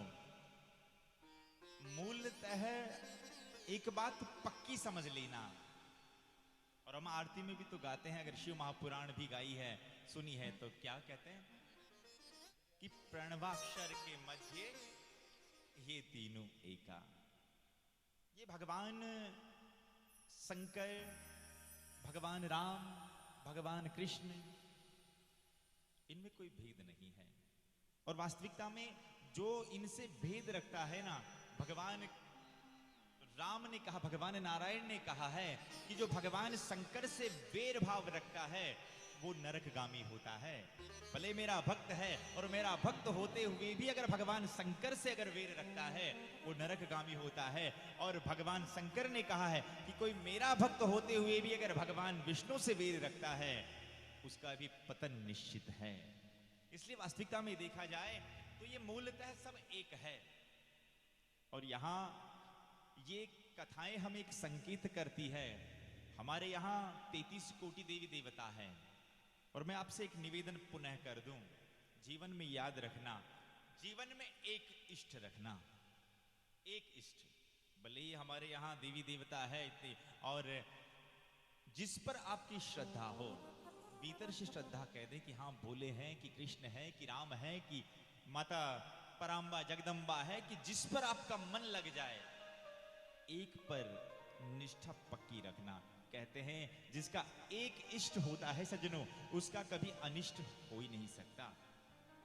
मूलतः एक बात पक्की समझ लेना। और हम आरती में भी तो गाते हैं, अगर शिव महापुराण भी गाई है, सुनी है, तो क्या कहते हैं कि प्रणवाक्षर के मध्य ये तीनों एका। ये भगवान शंकर, भगवान राम, भगवान कृष्ण, इनमें कोई भेद नहीं है। और वास्तविकता में जो इनसे भेद रखता है ना, भगवान राम ने कहा, भगवान नारायण ने कहा है कि जो भगवान शंकर से वेर भाव रखता है वो नरकगामी होता है। भले मेरा भक्त है और मेरा भक्त होते हुए भी अगर भगवान शंकर से अगर वेर रखता है वो नरकगामी होता है। और भगवान शंकर ने कहा है कि कोई मेरा भक्त होते हुए भी अगर भगवान विष्णु से वेर रखता है उसका भी पतन निश्चित है। इसलिए वास्तविकता में देखा जाए तो ये मूलतः सब एक है। और यहां ये कथाएं हमें एक संकेत करती है। हमारे यहाँ 33 कोटि देवी देवता हैं। और मैं आपसे एक निवेदन पुनः कर दूं, जीवन में याद रखना, जीवन में एक इष्ट रखना, एक इष्ट। भले ही हमारे यहाँ देवी देवता है इतने, और जिस पर आपकी श्रद्धा हो, भीतर से श्रद्धा कह दे कि हाँ भोले हैं, कि कृष्ण है, कि राम है, कि माता पराम्बा जगदम्बा है, कि जिस पर आपका मन लग जाए, एक पर निष्ठा पक्की रखना। कहते हैं जिसका एक इष्ट होता है सज्जनों, उसका कभी अनिष्ट हो ही नहीं सकता।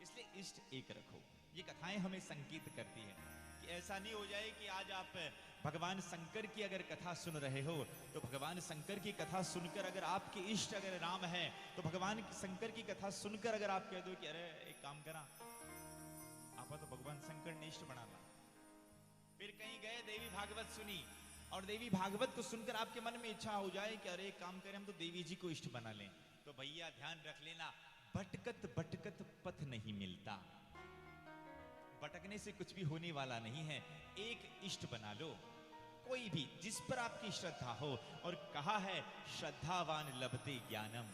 इसलिए इष्ट एक रखो। ये कथाएं हमें संकेत करती हैं कि ऐसा नहीं हो जाए कि आज आप भगवान शंकर की अगर कथा सुन रहे हो तो भगवान शंकर की कथा सुनकर अगर आपके इष्ट अगर राम है तो भगवान शंकर की कथा सुनकर अगर आप कह दो कि अरे एक काम करा, आप तो भगवान शंकर ने इष्ट बना ला। फिर कहीं गए, देवी भागवत सुनी, और देवी भागवत को सुनकर आपके मन में इच्छा हो जाए कि अरे एक काम करें हम तो देवी जी को इष्ट बना लें, तो भैया ध्यान रख लेना, भटकत भटकत पथ नहीं मिलता। भटकने से कुछ भी होने वाला नहीं है। एक इष्ट बना लो, कोई भी जिस पर आपकी श्रद्धा हो। और कहा है श्रद्धावान लभते ज्ञानम।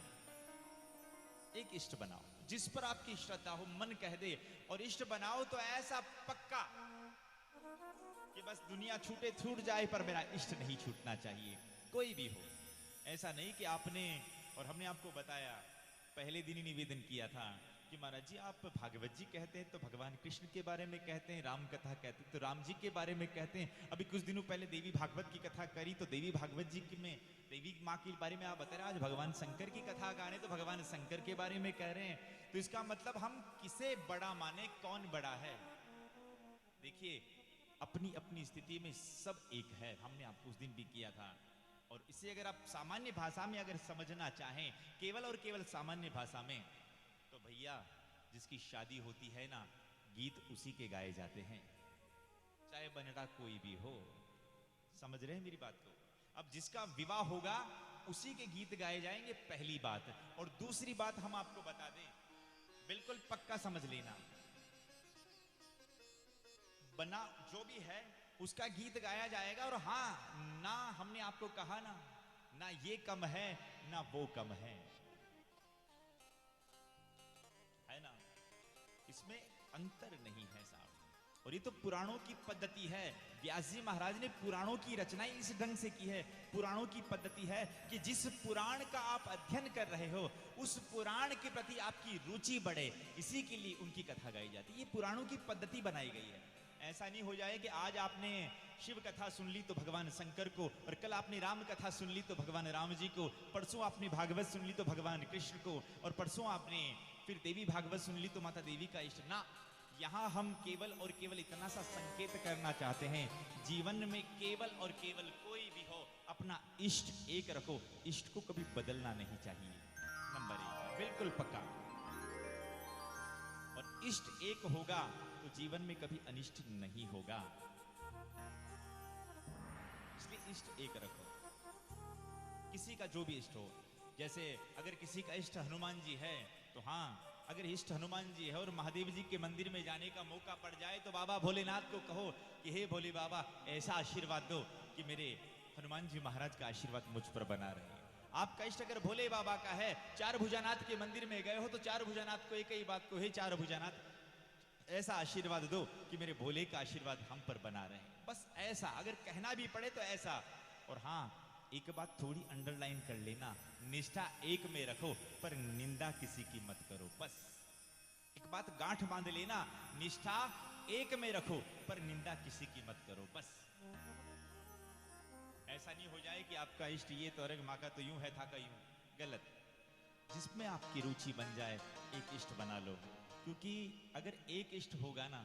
एक इष्ट बनाओ जिस पर आपकी श्रद्धा हो, मन कह दे, और इष्ट बनाओ तो ऐसा पक्का कि बस दुनिया छूटे छूट जाए पर मेरा इष्ट नहीं छूटना चाहिए, कोई भी हो। ऐसा नहीं कि आपने, और हमने आपको बताया, पहले दिन ही निवेदन किया था कि महाराज जी आप भागवत जी कहते हैं तो भगवान कृष्ण के बारे में कहते हैं, राम कथा कहते हैं तो राम जी के बारे में कहते हैं। अभी कुछ दिनों पहले देवी भागवत की कथा करी तो देवी भागवत जी में देवी माँ के बारे में आप बता रहे हैं। आज भगवान शंकर की कथा गा रहे तो भगवान शंकर के बारे में कह रहे हैं। तो इसका मतलब हम किसे बड़ा माने, कौन बड़ा है? देखिए अपनी अपनी स्थिति में सब एक है, हमने आपको उस दिन भी किया था। और इसे अगर आप सामान्य भाषा में अगर समझना चाहें, केवल और केवल सामान्य भाषा में, तो भैया जिसकी शादी होती है ना, गीत उसी के गाए जाते हैं, चाहे बनरा कोई भी हो। समझ रहे हैं मेरी बात को? अब जिसका विवाह होगा उसी के गीत गाए जाएंगे, पहली बात। और दूसरी बात हम आपको बता दें, बिल्कुल पक्का समझ लेना, बना जो भी है उसका गीत गाया जाएगा। और हाँ ना, हमने आपको कहा ना, ना ये कम है ना वो कम है ना, इसमें अंतर नहीं है साहब। और ये तो पुराणों की पद्धति है। व्यास जी महाराज ने पुराणों की रचना इस ढंग से की है। पुराणों की पद्धति है कि जिस पुराण का आप अध्ययन कर रहे हो उस पुराण के प्रति आपकी रुचि बढ़े, इसी के लिए उनकी कथा गाई जाती है। ये पुराणों की पद्धति बनाई गई है। ऐसा नहीं हो जाए कि आज आपने शिव कथा सुन ली तो भगवान शंकर को, और कल आपने राम कथा सुन ली तो भगवान राम जी को, परसों आपने भागवत सुन ली तो भगवान कृष्ण को, और परसों आपने फिर देवी भागवत सुन ली तो माता देवी का इष्ट ना। यहाँ हम केवल और केवल इतना सा संकेत करना चाहते हैं, जीवन में केवल और केवल कोई भी हो, अपना इष्ट एक रखो। इष्ट को कभी बदलना नहीं चाहिए, नंबर 1 बिल्कुल पक्का। और इष्ट एक होगा तो जीवन में कभी अनिष्ट नहीं होगा। इसलिए इष्ट एक रखो, किसी का जो भी इष्ट हो। जैसे अगर किसी का इष्ट हनुमान जी है तो हाँ, अगर इष्ट हनुमान जी है और महादेव जी के मंदिर में जाने का मौका पड़ जाए तो बाबा भोलेनाथ को कहो कि हे भोले बाबा ऐसा आशीर्वाद दो कि मेरे हनुमान जी महाराज का आशीर्वाद मुझ पर बना रहे। आपका इष्ट अगर भोले बाबा का है, चार भुजानाथ के मंदिर में गए हो तो चार भुजानाथ को एक ही बात को, हे चार भुजानाथ ऐसा आशीर्वाद दो कि मेरे भोले का आशीर्वाद हम पर बना रहे। बस ऐसा अगर कहना भी पड़े तो ऐसा। और हाँ, एक बात थोड़ी अंडरलाइन कर लेना, निष्ठा एक में रखो पर निंदा किसी की मत करो। बस एक बात गांठ बांध लेना, निष्ठा एक में रखो पर निंदा किसी की मत करो। बस ऐसा नहीं हो जाए कि आपका इष्ट ये तो अरे माँ का तो यूं है था का यूं, गलत। जिसमें आपकी रुचि बन जाए एक इष्ट बना लो, क्योंकि अगर एक इष्ट होगा ना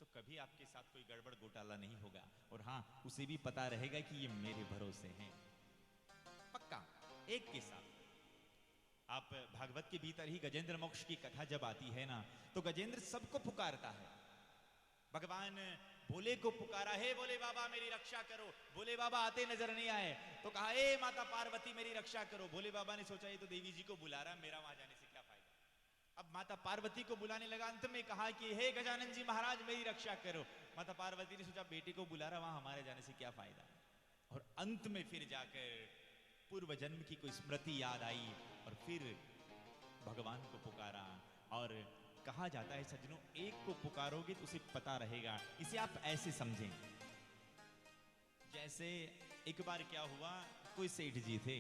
तो कभी आपके साथ कोई गड़बड़ घोटाला नहीं होगा। और हाँ, उसे भी पता रहेगा कि ये मेरे भरोसे हैं, पक्का एक के साथ। आप भागवत के भीतर ही गजेंद्र मोक्ष की कथा जब आती है ना, तो गजेंद्र सबको पुकारता है। भगवान भोले को पुकारा, हे भोले बाबा मेरी रक्षा करो। भोले बाबा आते नजर नहीं आए तो कहा, हे माता पार्वती मेरी रक्षा करो। भोले बाबा ने सोचा ये तो देवी जी को बुला रहा, मेरा वहां जाने से क्या फायदा। अब माता पार्वती को बुलाने लगा, अंत में कहा कि हे गजानन जी महाराज मेरी रक्षा करो। माता पार्वती ने सोचा बेटे को बुला रहा, वहां हमारे जाने से क्या फायदा। और अंत में फिर जाकर पूर्व जन्म की कोई स्मृति याद आई और फिर भगवान को पुकारा। और कहा जाता है सज्जनों, एक को पुकारोगे तो उसे पता रहेगा। इसे आप ऐसे समझें, जैसे एक बार क्या हुआ, कोई सेठ जी थे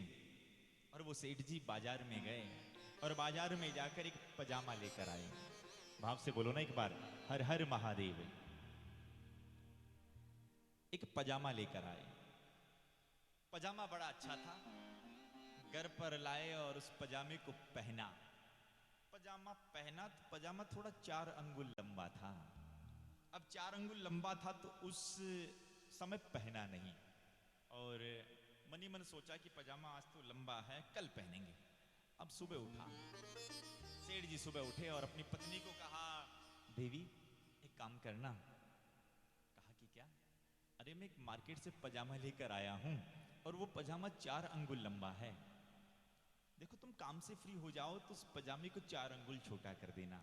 और वो सेठ जी बाजार में गए और बाजार में जाकर एक पजामा लेकर आए। भाव से बोलो ना एक बार, हर हर महादेव। एक पजामा लेकर आए, पजामा बड़ा अच्छा था, घर पर लाए और उस पजामे को पहना। पजामा पहना तो पजामा थोड़ा 4 अंगुल लंबा था। अब 4 अंगुल लंबा था तो उस समय पहना नहीं, और मनी मन सोचा कि पजामा आज तो लंबा है, कल पहनेंगे। अब सुबह उठा, सेठ जी सुबह उठे और अपनी पत्नी को कहा, देवी एक काम करना। कहा कि क्या? अरे मैं एक मार्केट से पजामा लेकर आया हूं और वो पजामा 4 अंगुल लंबा है। देखो तुम काम से फ्री हो जाओ तो उस पजामे को 4 अंगुल छोटा कर देना।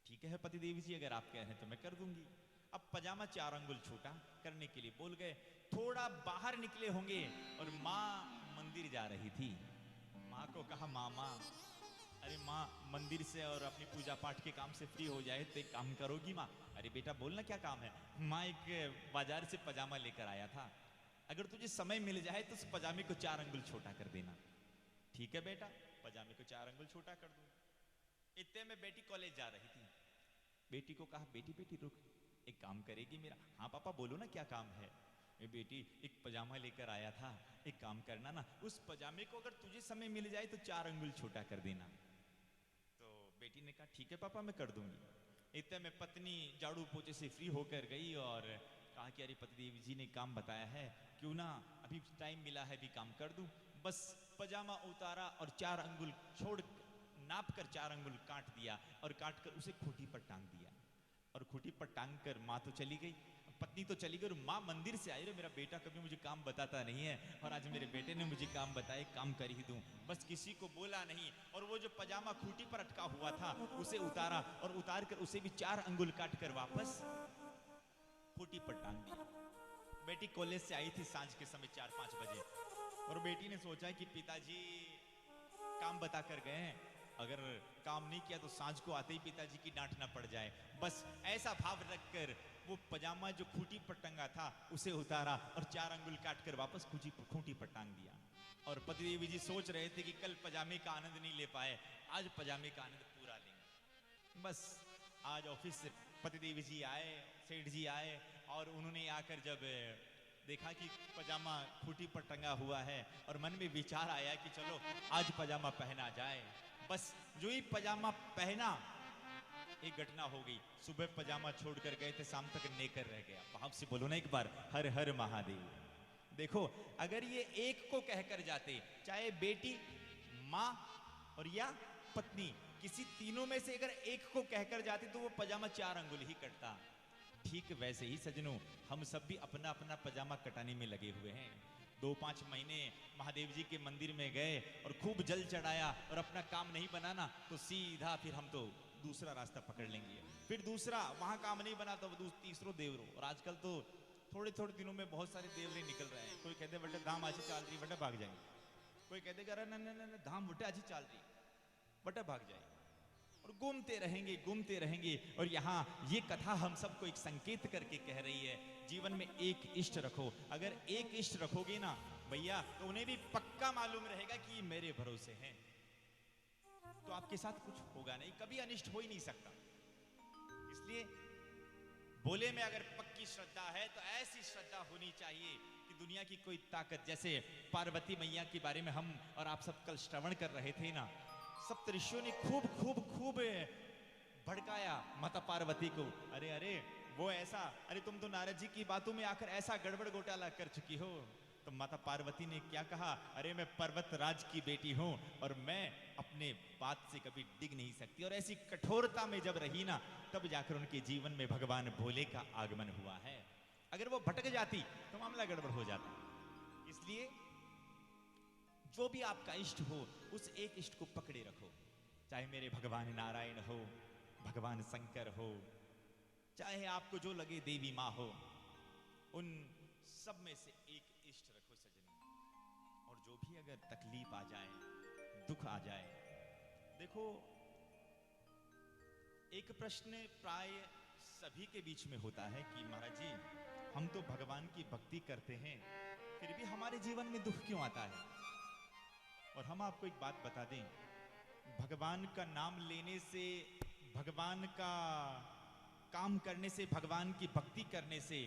ठीक है पति देवी जी, अगर आप कह रहे हैं तो मैं कर दूंगी। अब पजामा 4 अंगुल छोटा करने के लिए बोल गए। थोड़ा बाहर निकले होंगे और माँ मंदिर जा रही थी। माँ को कहा, मामा अरे माँ मंदिर से और अपनी पूजा पाठ के काम से फ्री हो जाए तो एक काम करोगी माँ? अरे बेटा बोलना क्या काम है? माँ एक बाजार से पजामा लेकर आया था, अगर तुझे समय मिल जाए तो उस पजामे को 4 अंगुल छोटा कर देना। ठीक है बेटा, पजामे को 4 अंगुल छोटा कर दूंगा। इतने में बेटी कॉलेज जा रही थी। बेटी को कहा, बेटी बेटी रुक, एक काम करेगी मेरा? हाँ पापा बोलो ना क्या काम है? बेटी एक पजामा लेकर आया था, एक काम करना ना, उस पजामे को अगर तुझे समय मिल जाए तो 4 अंगुल छोटा कर देना। तो बेटी ने कहा ठीक है पापा मैं कर दूंगी। इतने में पत्नी झाड़ू पोछे से फ्री होकर गई और कहा कि अरे पतिदेव जी ने काम बताया है, क्यों ना अभी टाइम मिला है अभी काम कर दूं। बस पजामा उतारा और 4 अंगुल छोड़ नाप कर 4 अंगुल काट दिया और काट कर उसे खूंटी पर टांग दिया। और खूंटी पर टांग कर माँ तो चली गई, पत्नी तो चली गई और माँ मंदिर से आई। रे मेरा बेटा कभी मुझे काम बताता नहीं है और आज मेरे बेटे ने मुझे काम बताए, काम कर ही दूं। बस किसी को बोला नहीं और वो जो पजामा खूंटी पर अटका हुआ था उसे उतारा और उतार कर उसे भी 4 अंगुल काट कर वापस खूंटी पर टांग दिया। बेटी कॉलेज से आई थी सांझ के समय 4-5 बजे और बेटी ने सोचा कि पिताजी काम बता कर गए हैं, अगर काम नहीं किया तो सांझ को आते ही पिताजी की डांट ना पड़ जाए। बस ऐसा भाव रखकर वो पजामा जो खूंटी पर टंगा था उसे उतारा और 4 अंगुल काट कर वापस खूंटी पर टांग दिया। और पतिदेवी जी सोच रहे थे कि कल पजामे का आनंद नहीं ले पाए, आज पजामे का आनंद पूरा लेंगे। बस आज ऑफिस से पतिदेवी जी आए, सेठ जी आए और उन्होंने आकर जब देखा कि पजामा खूंटी पर टंगा हुआ है और मन में विचार आया कि चलो आज पजामा पहना जाए। बस जो ही पजामा पहना एक घटना हो गई। सुबह पजामा छोड़कर गए थे, शाम तक नेकर रह गया। भाव से बोलो ना एक बार, हर हर महादेव। देखो अगर ये एक को कहकर जाते, चाहे बेटी, माँ और या पत्नी, किसी तीनों में से अगर एक को कहकर जाते तो वो पजामा 4 अंगुल ही कटता। ठीक वैसे ही सज्जनों, हम सब भी अपना अपना पजामा कटाने में लगे हुए हैं। 2-5 महीने महादेव जी के मंदिर में गए और खूब जल चढ़ाया और अपना काम नहीं बनाना तो सीधा फिर हम तो दूसरा रास्ता पकड़ लेंगे। फिर दूसरा, वहां काम नहीं बना तो तीसरो देवरो। और आजकल तो थोड़े थोड़े दिनों में बहुत सारे देवरे निकल रहे हैं। कोई कहते हैं बेटा दाम आज चल रही, बेटा भाग जाएंगे। कोई कह देगा अरे न न न धाम बटे अच्छी चल रही, बटे भाग जाए और घूमते रहेंगे। और यहाँ ये कथा हम सबको एक संकेत करके कह रही है, जीवन में एक इष्ट रखो। अगर एक इष्ट रखोगे ना भैया, तो उन्हें भी पक्का मालूम रहेगा कि ये मेरे भरोसे हैं, तो आपके साथ कुछ होगा नहीं, कभी अनिष्ट हो ही नहीं सकता। इसलिए भोले में अगर पक्की श्रद्धा है तो ऐसी श्रद्धा होनी चाहिए कि दुनिया की कोई ताकत, जैसे पार्वती मैया के बारे में हम और आप सब कल श्रवण कर रहे थे ना, सप्तऋषियों ने खूब खूब खूब भड़काया माता पार्वती को। अरे अरे वो ऐसा, अरे तुम तो नारद जी की बातों में आकर ऐसा गड़बड़ घोटाला कर चुकी हो। तो माता पार्वती ने क्या कहा, अरे मैं पर्वत राज की बेटी हूं और मैं अपने बात से कभी डिग नहीं सकती। और ऐसी कठोरता में जब रही ना, तब जाकर उनके जीवन में भगवान भोले का आगमन हुआ है। अगर वो भटक जाती तो मामला गड़बड़ हो जाता। इसलिए जो भी आपका इष्ट हो, उस एक इष्ट को पकड़े रखो। चाहे मेरे भगवान नारायण हो, भगवान शंकर हो, चाहे आपको जो लगे देवी माँ हो, उन सब में से एक इष्ट रखो सजनों। और जो भी अगर तकलीफ आ जाए, दुख आ जाए, देखो एक प्रश्न प्राय सभी के बीच में होता है कि महाराज जी, हम तो भगवान की भक्ति करते हैं, फिर भी हमारे जीवन में दुख क्यों आता है? और हम आपको एक बात बता दें, भगवान का नाम लेने से, भगवान का काम करने से, भगवान की भक्ति करने से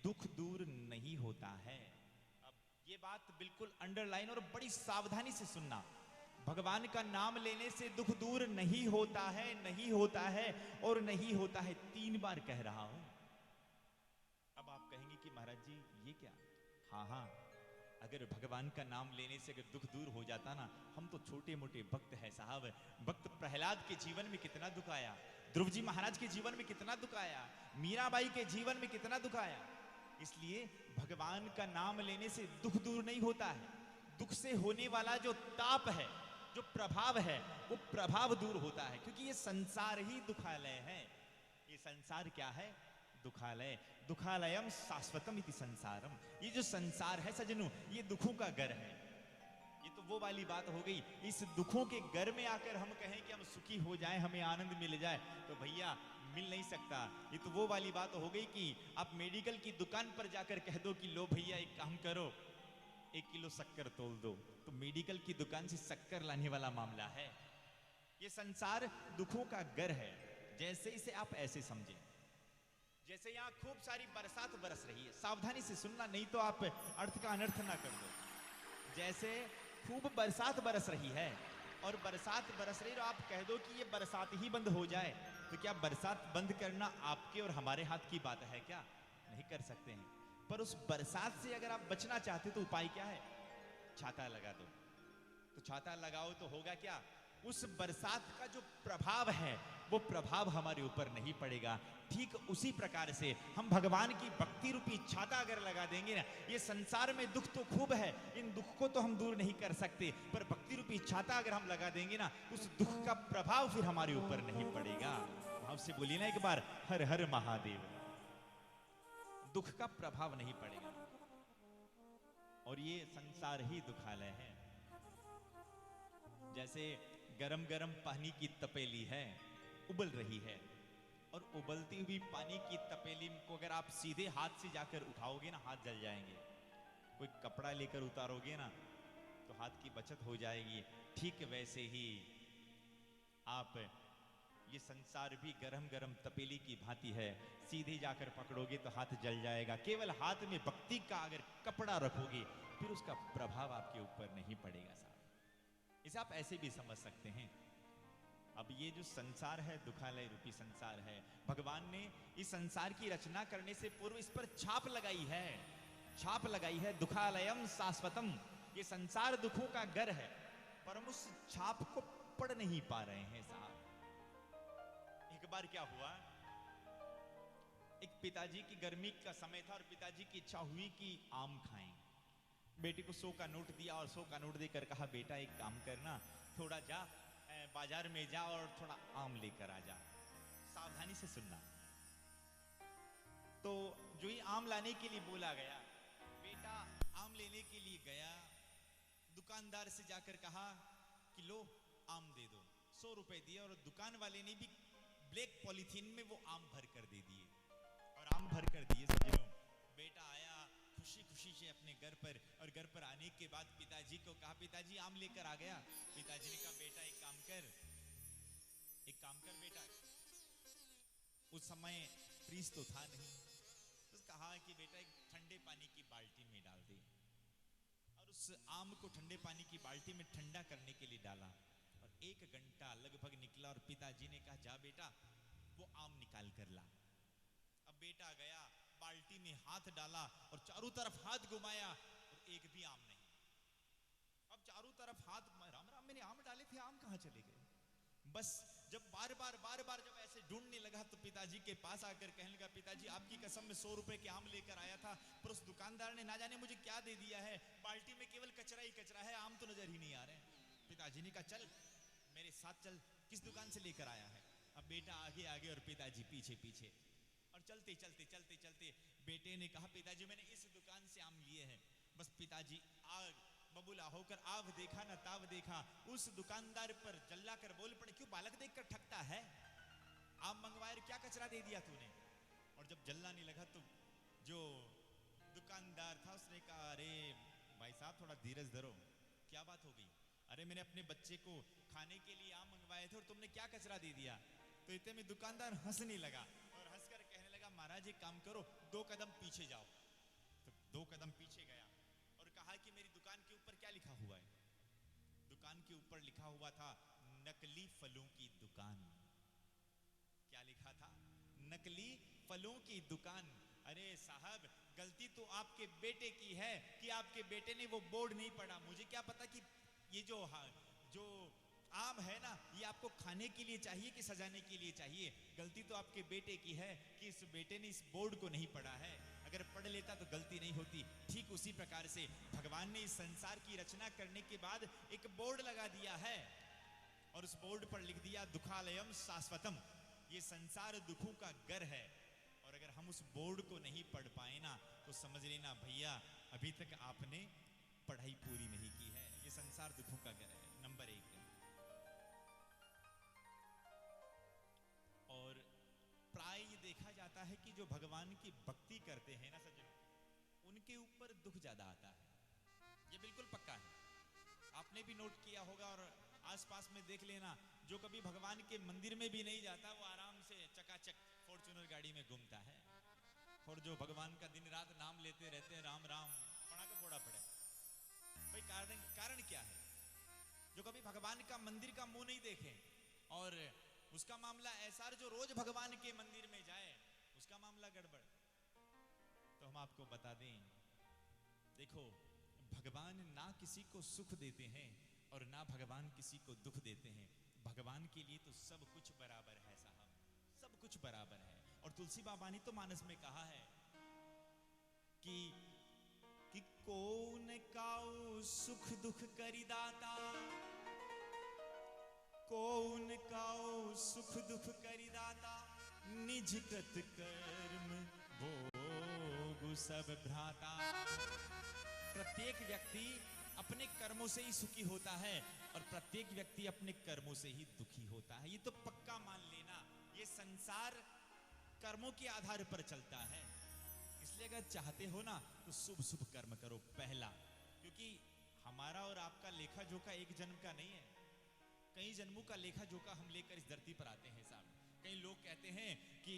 दुख दूर नहीं होता है। अब ये बात बिल्कुल अंडरलाइन और बड़ी सावधानी से सुनना, भगवान का नाम लेने से दुख दूर नहीं होता है, नहीं होता है और नहीं होता है, 3 बार कह रहा हूं। अब आप कहेंगे कि महाराज जी ये क्या? हाँ, अगर भगवान का नाम लेने से अगर दुख दूर हो जाता ना, हम तो छोटे मोटे भक्त हैं साहब। भक्त प्रहलाद के जीवन में कितना दुख आया, ध्रुव जी महाराज के जीवन में कितना दुख आया, मीराबाई के जीवन में कितना दुख आया। इसलिए भगवान का नाम लेने से दुख दूर नहीं होता है, दुख से होने वाला जो ताप है, जो प्रभाव है, वो प्रभाव दूर होता है। क्योंकि ये संसार ही दुखालय है। ये संसार क्या है? दुखालय। दुखालयम शाश्वतम इति संसारम। ये जो संसार है सजनों, ये दुखों का घर है। ये तो वो वाली बात हो गई, इस दुखों के घर में आकर हम कहें कि हम सुखी हो जाएं, हमें आनंद मिल जाए, तो भैया मिल नहीं सकता। ये तो वो वाली बात हो गई कि आप मेडिकल की दुकान पर जाकर कह दो कि लो भैया एक काम करो, 1 किलो शक्कर तोल दो, तो मेडिकल की दुकान से शक्कर लाने वाला मामला है। ये संसार दुखों का घर है। जैसे इसे आप ऐसे समझें, जैसे यहां खूब सारी बरसात बरस रही है, सावधानी से सुनना नहीं तो आप अर्थ का अनर्थ ना कर दो। जैसे खूब बरसात बरस रही है और बरसात बरस रही है, और आप कह दो कि ये बरसात ही बंद हो जाए, तो क्या बरसात बंद करना आपके और हमारे हाथ की बात है क्या? नहीं कर सकते हैं। पर उस बरसात से अगर आप बचना चाहते तो उपाय क्या है? छाता लगा दो। तो छाता लगाओ तो होगा क्या? उस बरसात का जो प्रभाव है, वो प्रभाव हमारे ऊपर नहीं पड़ेगा। ठीक उसी प्रकार से हम भगवान की भक्ति रूपी छाता अगर लगा देंगे ना, ये संसार में दुख तो खूब है, इन दुख को तो हम दूर नहीं कर सकते, पर भक्ति रूपी छाता अगर हम लगा देंगे ना, उस दुख का प्रभाव फिर हमारे ऊपर नहीं पड़ेगा। भाव से बोलिए ना एक बार, हर हर महादेव। दुख का प्रभाव नहीं पड़ेगा। और ये संसार ही दुखालय है। जैसे गरम गरम पानी की तपेली है, उबल रही है, और उबलती हुई पानी की तपेली को अगर आप सीधे हाथ से जाकर उठाओगे ना, हाथ जल जाएंगे। कोई कपड़ा लेकर उतारोगे ना, तो हाथ की बचत हो जाएगी। ठीक वैसे ही आप, ये संसार भी गरम गरम तपेली की भांति है, सीधे जाकर पकड़ोगे तो हाथ जल जाएगा। केवल हाथ में भक्ति का अगर कपड़ा रखोगे, फिर उसका प्रभाव आपके ऊपर नहीं पड़ेगा साहब। इसे आप ऐसे भी समझ सकते हैं। अब ये जो संसार है, दुखालय रूपी संसार है, भगवान ने इस संसार की रचना करने से पूर्व इस पर छाप लगाई है, छाप लगाई है। दुखालयम शाश्वतम। ये संसार दुखों का घर है, पर हम उस छाप को पढ़ नहीं पा रहे हैं साहब। एक बार क्या हुआ, एक पिताजी की गर्मी का समय था और पिताजी की इच्छा हुई कि आम खाएं। बेटी को 100 का नोट दिया और 100 का नोट देकर कहा, बेटा एक काम करना, थोड़ा जा बाजार में जा और थोड़ा आम लेकर आ जा। सावधानी से सुनना। तो जो ही आम लाने के लिए बोला गया, बेटा आम लेने के लिए गया, दुकानदार से जाकर कहा कि लो आम दे दो। 100 रुपए दिए और दुकान वाले ने भी ब्लैक पॉलिथीन में वो आम भर कर दे दिए और आम भर कर दिए। सज्जनों, बेटा आया खुशी खुशी से अपने घर पर, और घर पर आने के बाद पिताजी को कहा, पिताजी आम लेकर आ गया। पिताजी ने कहा, बेटा एक काम कर बेटा। उस समय फ्रीज तो था नहीं, तो कहा कि बेटा एक ठंडे पानी की बाल्टी में डाल दे, और उस आम को ठंडे पानी की बाल्टी में ठंडा करने के लिए डाला और 1 घंटा लगभग निकला और पिताजी ने कहा, जा बेटा वो आम निकाल कर ला। अब बेटा गया, बाल्टी में हाथ डाला और चारों तरफ हाथ घुमाया और एक भी आम नहीं। अब चारों तरफ हाथ, राम राम, मैंने आम डाले थे, आम कहां चले गए? बस जब बार बार जब ऐसे ढूंढने लगा तो पिताजी के पास आकर कहने लगा, पिताजी आपकी कसम में 100 रुपए के आम लेकर आया था, पर उस दुकानदार ने ना जाने मुझे क्या दे दिया है, बाल्टी में केवल कचरा ही कचरा है, आम तो नजर ही नहीं आ रहे। पिताजी ने कहा, चल मेरे साथ चल, किस दुकान से लेकर आया है? अब बेटा आगे आगे और पिताजी पीछे पीछे, और चलते चलते बेटे ने कहा, पिताजी मैंने इस दुकान से आम लिए हैं। बस पिताजी आग बबूला होकर आव देखा न ताव देखा, उस दुकानदार पर जल्ला कर बोल पड़े, क्यों बालक देखकर ठगता है, आम मंगवाए क्या कचरा दे दिया तूने? और जब जल्ला नहीं लगा तो जो दुकानदार था उसने कहा, अरे भाई साहब थोड़ा धीरज धरो, क्या बात हो गई? अरे मैंने अपने बच्चे को खाने के लिए आम मंगवाए थे और तुमने क्या कचरा दे दिया? तो इतने में दुकानदार हंसने लगा और हंसकर कहने लगा, महाराज एक काम करो, 2 कदम पीछे जाओ। तो 2 कदम पीछे गया और कहा कि मेरी दुकान के ऊपर क्या लिखा हुआ है? दुकान के ऊपर लिखा हुआ था, नकली फलों की दुकान। क्या लिखा था? नकली फलों की दुकान। अरे साहब, गलती तो आपके बेटे की है कि आपके बेटे ने वो बोर्ड नहीं पढ़ा। मुझे क्या पता कि ये जो आम है ना, ये आपको खाने के लिए चाहिए कि सजाने के लिए चाहिए। गलती तो आपके बेटे की है कि इस बेटे ने इस बोर्ड को नहीं पढ़ा है। अगर पढ़ लेता तो गलती नहीं होती। ठीक उसी प्रकार से भगवान ने इस संसार की रचना करने के बाद एक बोर्ड लगा दिया है और उस बोर्ड पर लिख दिया, दुखालयम शाश्वतम, ये संसार दुखों का घर है। और अगर हम उस बोर्ड को नहीं पढ़ पाए ना, तो समझ लेना भैया अभी तक आपने पढ़ाई पूरी नहीं की है। ये संसार दुखों का घर है, नंबर 1। और प्राय ये देखा जाता है कि जो भगवान की भक्ति करते हैं ना सज्जनों, उनके ऊपर दुख ज्यादा आता है। ये बिल्कुल पक्का है, आपने भी नोट किया होगा और आसपास में देख लेना, जो कभी भगवान के मंदिर में भी नहीं जाता वो आराम से चकाचक फॉर्च्यूनर गाड़ी में घूमता है। और जो भगवान का दिन रात नाम लेते रहते हैं, राम राम पड़ा का फोड़ा पड़े। भाई कारण क्या है? जो कभी भगवान का मंदिर का मुंह नहीं देखे और उसका मामला ऐसा, जो रोज भगवान के मंदिर में जाए उसका मामला गड़बड़। तो हम आपको बता दें, देखो भगवान ना किसी को सुख देते हैं और ना भगवान किसी को दुख देते हैं। भगवान के लिए तो सब कुछ बराबर है साहब, सब कुछ बराबर है। और तुलसी बाबा ने तो मानस में कहा है कि कौन काऊ सुख दुख करी दाता, कौन काऊ सुख दुख करी दाता, निज कृत कर्म भोग सब भ्राता। प्रत्येक व्यक्ति अपने कर्मों से ही सुखी होता है और प्रत्येक व्यक्ति अपने कर्मों से ही दुखी होता है। ये तो पक्का मान लेना, ये संसार कर्मों के आधार पर चलता है। इसलिए अगर चाहते हो ना तो शुभ शुभ कर्म करो पहला, क्योंकि हमारा और आपका लेखा जोखा एक जन्म का नहीं है, कई जन्मों का लेखा जोखा हम लेकर इस धरती पर आते हैं साहब। कई लोग कहते हैं कि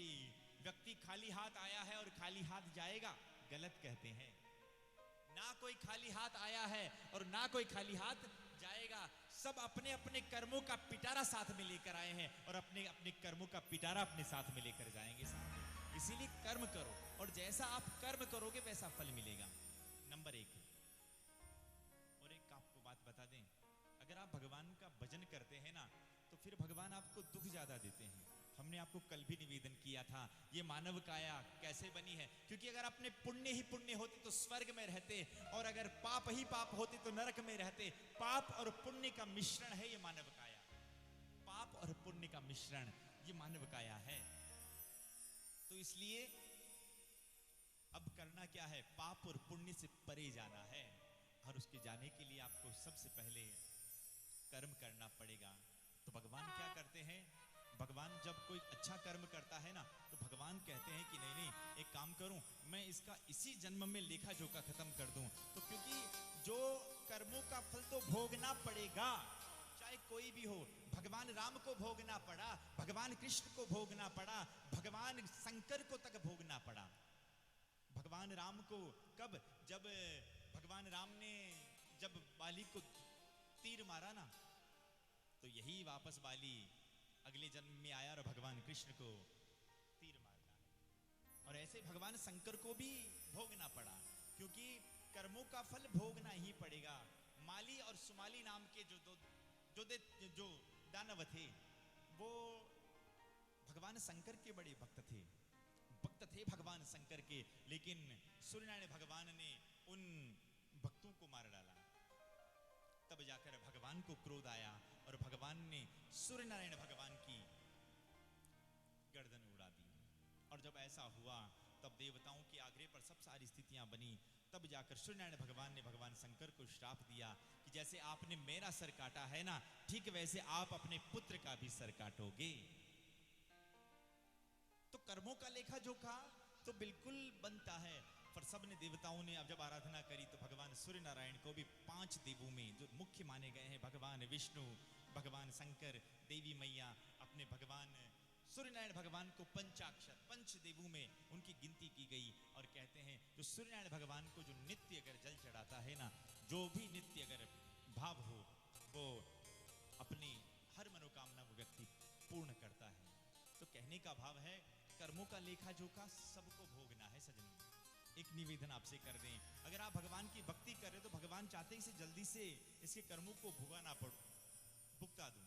व्यक्ति खाली हाथ आया है और खाली हाथ जाएगा, गलत कहते हैं। ना कोई खाली हाथ आया है और ना कोई खाली हाथ जाएगा। सब अपने अपने कर्मों का पिटारा साथ में लेकर आए हैं और अपने अपने कर्मों का पिटारा अपने साथ में लेकर जाएंगे साहब। इसीलिए कर्म करो और जैसा आप कर्म करोगे वैसा फल मिलेगा, नंबर 1। और एक आपको बात बता दें, अगर आप भगवान का भजन करते हैं ना तो फिर भगवान आपको दुख ज्यादा देते हैं। हमने आपको कल भी निवेदन किया था, ये मानव काया कैसे बनी है, क्योंकि अगर अपने पुण्य ही पुण्य होते तो स्वर्ग में रहते और अगर पाप ही पाप होते तो नरक में रहते। पाप और पुण्य का मिश्रण है ये मानव काया, पाप और पुण्य का मिश्रण ये मानव काया है। तो इसलिए अब करना क्या है, पाप और पुण्य से परे जाना है। और उसके जाने के लिए आपको सबसे पहले कर्म करना पड़ेगा। तो भगवान क्या करते हैं, भगवान जब कोई अच्छा कर्म करता है ना, तो भगवान कहते हैं कि नहीं नहीं एक काम करूं, मैं इसका इसी जन्म में लेखा जोखा खत्म कर दूं। तो क्योंकि जो कर्मों का फल तो भोगना पड़ेगा, चाहे कोई भी हो। भगवान राम को भोगना पड़ा, भगवान कृष्ण को भोगना पड़ा, भगवान शंकर को तक भोगना पड़ा। भगवान राम को कब, जब भगवान राम ने जब बाली को तीर मारा ना, तो यही वापस बाली अगले जन्म में आया और भगवान कृष्ण को तीर मार डाला। और ऐसे भगवान शंकर को भी भोगना पड़ा, क्योंकि कर्मों का फल भोगना ही पड़ेगा। माली और सुमाली नाम के जो दानव थे, वो भगवान शंकर के बड़े भक्त थे भगवान शंकर के, लेकिन सूर्यनारायण भगवान ने उन भक्तों को मार डाला। तब जाकर भगवान को क्रोध आया और भगवान ने सूर्यनारायण भगवान की गर्दन उड़ा दी। और जब ऐसा हुआ तब देवताओं के आग्रह पर सब सारी स्थितियां बनी। तब जाकर सूर्यनारायण भगवान ने भगवान शंकर को श्राप दिया कि जैसे आपने मेरा सर काटा है ना, ठीक वैसे आप अपने पुत्र का भी सर काटोगे। तो कर्मों का लेखा जोखा तो बिल्कुल बनता है। पर सब ने देवताओं ने अब जब आराधना करी तो भगवान सूर्य नारायण को भी 5 देवों में जो मुख्य माने गए हैं, भगवान विष्णु, भगवान शंकर, देवी मैया, अपने भगवान सूर्यनारायण भगवान को पंचाक्षर 5 देवों में उनकी गिनती की गई। और कहते हैं जो सूर्यनारायण भगवान को जो नित्य अगर जल चढ़ाता है ना, जो भी नित्य अगर भाव हो, वो अपनी हर मनोकामना वो व्यक्ति पूर्ण करता है। तो कहने का भाव है कर्मों का लेखा जोखा सबको भोगना है सजनों। एक निवेदन आपसे कर दें, अगर आप भगवान की भक्ति कर रहे हो तो भगवान चाहते हैं इसे जल्दी से इसके कर्मों को भुगतना भुगता दूं।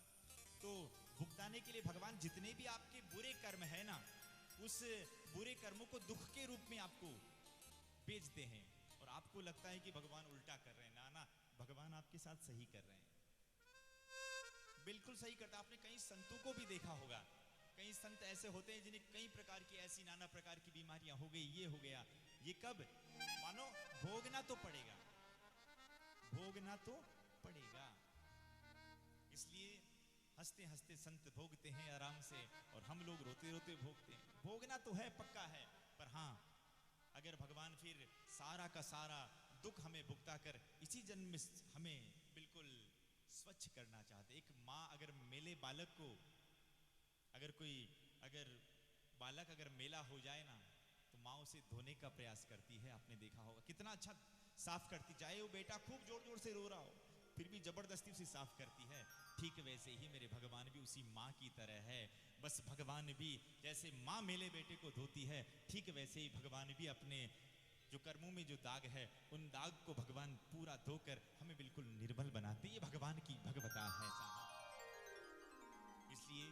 तो भुगताने के लिए भगवान जितने भी आपके बुरे कर्म है ना, उस बुरे कर्मों को दुख के रूप में आपको बेचते हैं। और आपको लगता है कि भगवान उल्टा कर रहे हैं। ना, भगवान आपके साथ सही कर रहे हैं, बिल्कुल सही करता। आपने कई संतों को भी देखा होगा, कई संत ऐसे होते हैं जिन्हें कई प्रकार की ऐसी नाना प्रकार की बीमारियां हो गई, ये हो गया, ये कब, मानो भोगना तो पड़ेगा, भोगना तो पड़ेगा। इसलिए हंसते हंसते संत भोगते हैं आराम से, और हम लोग रोते रोते भोगते हैं। भोगना तो है, पक्का है, पर हाँ अगर भगवान फिर सारा का सारा दुख हमें भुगता कर इसी जन्म में हमें बिल्कुल स्वच्छ करना चाहते। एक माँ अगर मेले बालक को, अगर बालक अगर मेला हो जाए ना, तो माँ उसे धोने का प्रयास करती है। आपने देखा होगा कितना अच्छा साफ करती, चाहे वो बेटा खूब जोर जोर से रो रहा हो फिर भी जबरदस्ती उसे साफ करती है। ठीक वैसे ही मेरे भगवान भी उसी माँ की तरह है। बस भगवान भी जैसे माँ मेले बेटे को धोती है, ठीक वैसे ही भगवान भी अपने जो कर्मों में जो दाग है, उन दाग को भगवान पूरा धोकर हमें बिल्कुल निर्मल बनाते। ये भगवान की भगवता है साहब। इसलिए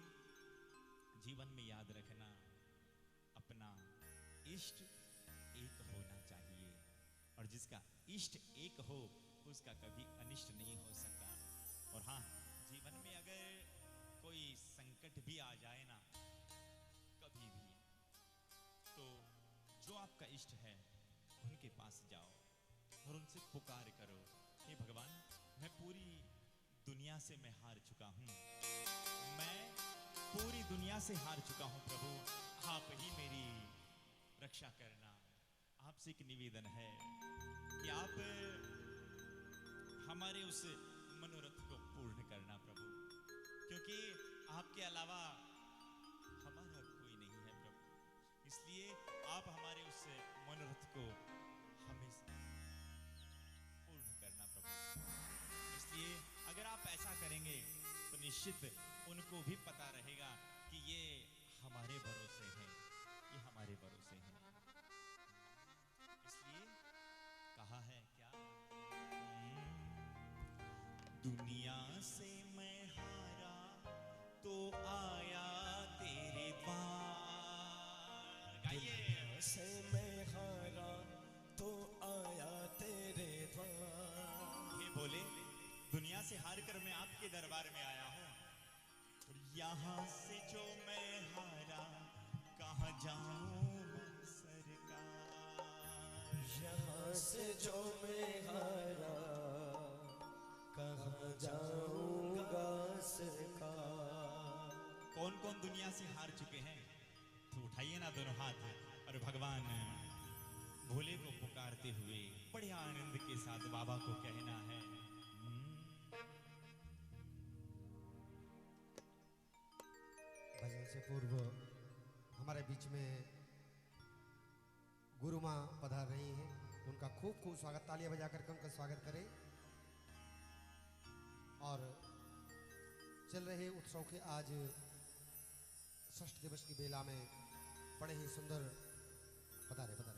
जीवन में याद रखना, अपना इष्ट एक होना चाहिए, और जिसका इष्ट एक हो उसका कभी अनिष्ट नहीं हो सकता। और हाँ, जीवन में अगर कोई संकट भी आ जाए ना, कभी भी, तो जो आपका इष्ट है उनके पास जाओ और उनसे पुकार करो, हे भगवान मैं पूरी दुनिया से मैं हार चुका हूँ, मैं पूरी दुनिया से हार चुका हूँ प्रभु, आप ही मेरी रक्षा करना। आपसे एक निवेदन है कि आप हमारे उस मनोरथ को पूर्ण करना प्रभु, क्योंकि आपके अलावा हमारा कोई नहीं है प्रभु। इसलिए आप हमारे उस मनोरथ को हमें पूर्ण करना प्रभु। इसलिए अगर आप ऐसा करेंगे तो निश्चित उनको भी पता रहेगा कि ये हमारे भरोसे हैं, ये हमारे भरोसे हैं। इसलिए कहा है क्या, दुनिया से मैं हारा तो आया तेरे द्वार। गाइए, से मैं हारा तो आया तेरे द्वार। ये बोले दुनिया से हार कर मैं आपके दरबार में आया हूँ, और यहाँ से जो मैं हारा कहाँ जाऊँ मैं सरकार। यहाँ से जो मैं हारा जाऊंगा सरकार। कौन कौन दुनिया से हार चुके हैं? तो उठाइए ना दोनों हाथ और भगवान भोले को पुकारते हुए बड़े आनंद के साथ बाबा को कहना है। भजन से पूर्व हमारे बीच में गुरु माँ पधार रही हैं, उनका खूब खूब स्वागत, तालियां बजा करके उनका स्वागत करें। और चल रहे उत्सव के आज षष्ठ दिवस की बेला में बड़े ही सुंदर पधारे पधारे।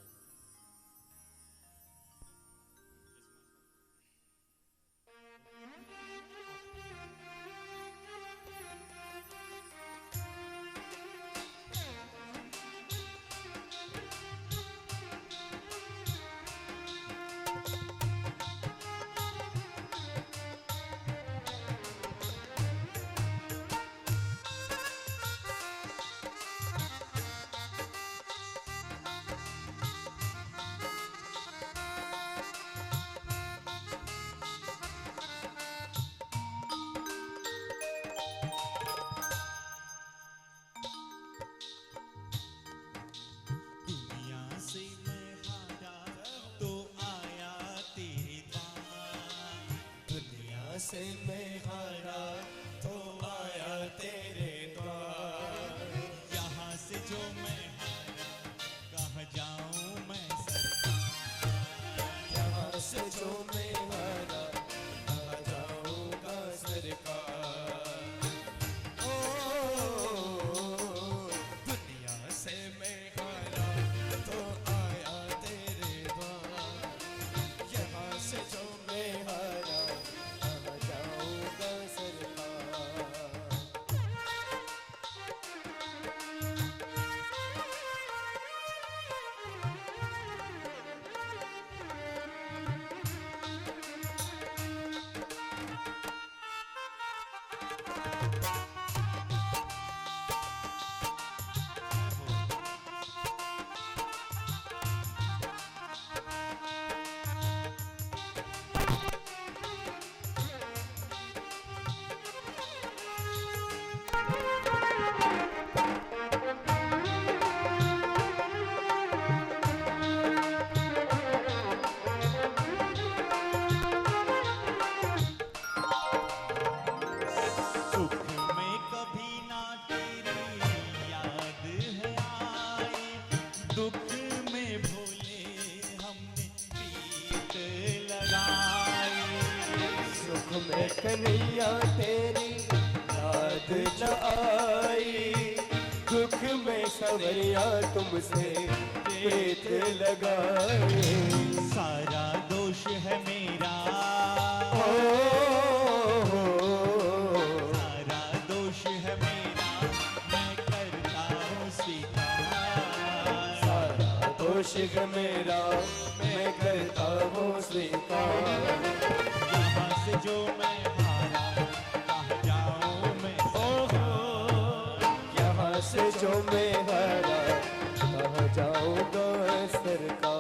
से मैं हारा तो आया तेरे द्वार। यहाँ से जो मैं हारा कहाँ जाऊँ मैं सरकार। यहाँ से जो मैं हारा कहाँ जाऊँगा सरकार। ओ दुनिया से मैं हारा तो आया तेरे द्वार। यहाँ से जो मैं हारा कन्हैया तेरी याद न आई। दुख में सवरिया तुमसे प्रीत लगाए। सारा दोष है मेरा, सारा दोष है मेरा, मैं करता हूँ स्वीकार। सारा दोष है मेरा, मैं करता हूँ स्वीकार। यहाँ से जो मैं हारा कहाँ जाऊँ मैं सरकार। यहाँ से जो मैं हारा कहाँ जाऊँगा सरकार।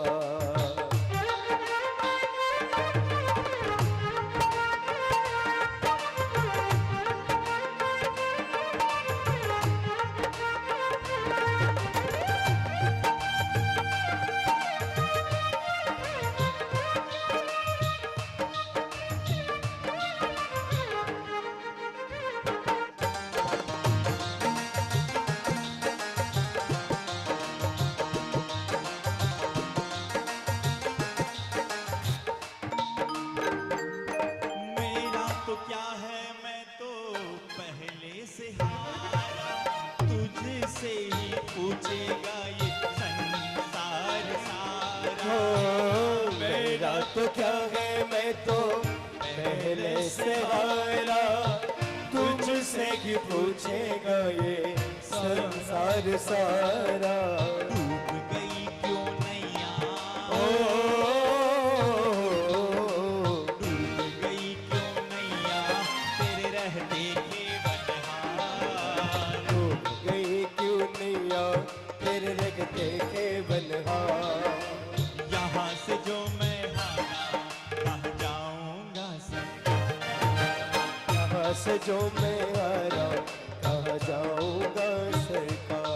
पूछेगा ये संसार सारा। मेरा तो क्या है, मैं तो पहले से हारा। तुझसे ही पूछेगा ये संसार सारा। डूब गई क्यों नैया, डूब गई क्यों नैया, तेरे रहते के बनहार। डूब गई क्यों नैया, तेरे रहते के बनहार। यहाँ से जो मैं हारा कहाँ जाऊँगा सरकार। पास जो मैं आ रहा कहाँ जाऊंगा सरकार।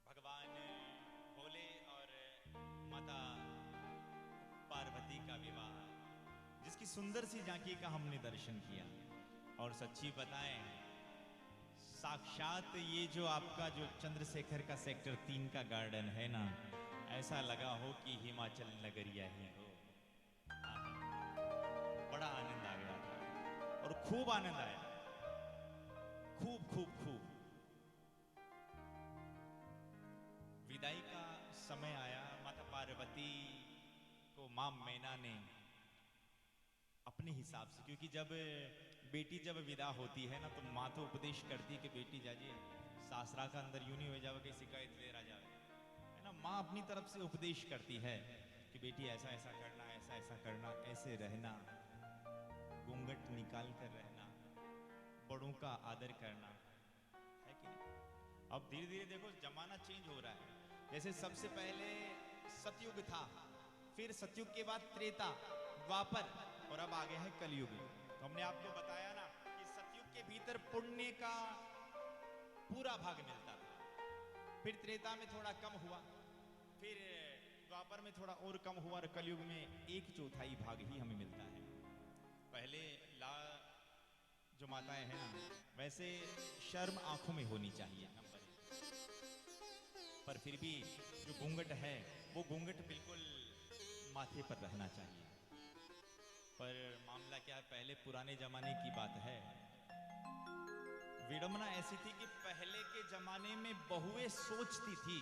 भगवान भोले और माता पार्वती का विवाह, जिसकी सुंदर सी झांकी का हमने दर्शन किया। और सच्ची बताएं, साक्षात ये जो आपका जो चंद्रशेखर का सेक्टर 3 का गार्डन है ना, ऐसा लगा हो कि हिमाचल नगरिया ही हो। बड़ा आनंद आ गया था और खूब आनंद आया, खूब खूब खूब। विदाई का समय आया, माता पार्वती को मां मैना ने अपने हिसाब से, क्योंकि जब बेटी जब विदा होती है ना तो माँ तो उपदेश करती है कि बेटी जाजिए सासरा का अंदर यूं नहीं हो जावे कि शिकायत ले रहा जावे, है ना। माँ अपनी तरफ से उपदेश करती है कि बेटी ऐसा ऐसा करना, ऐसा ऐसा करना, ऐसे रहना, घूंघट निकाल कर रहना, बड़ों का आदर करना, है कि नहीं। अब धीरे धीरे देखो जमाना चेंज हो रहा है। जैसे सबसे पहले सतयुग था, फिर सतयुग के बाद त्रेता, द्वापर, और अब आ गया है कलयुग। तो हमने आपको बताया ना कि सतयुग के भीतर पुण्य का पूरा भाग मिलता था, फिर त्रेता में थोड़ा कम हुआ, फिर द्वापर में थोड़ा और कम हुआ, और कलयुग में 1/4 भाग ही हमें मिलता है। पहले जो माताएं हैं ना, वैसे शर्म आंखों में होनी चाहिए नंबर 1, पर फिर भी जो घूंघट है वो घूंघट बिल्कुल माथे पर रहना चाहिए। पर मामला क्या है, पहले पुराने जमाने की बात है, विडंबना ऐसी थी कि पहले के जमाने में बहुएं सोचती थी,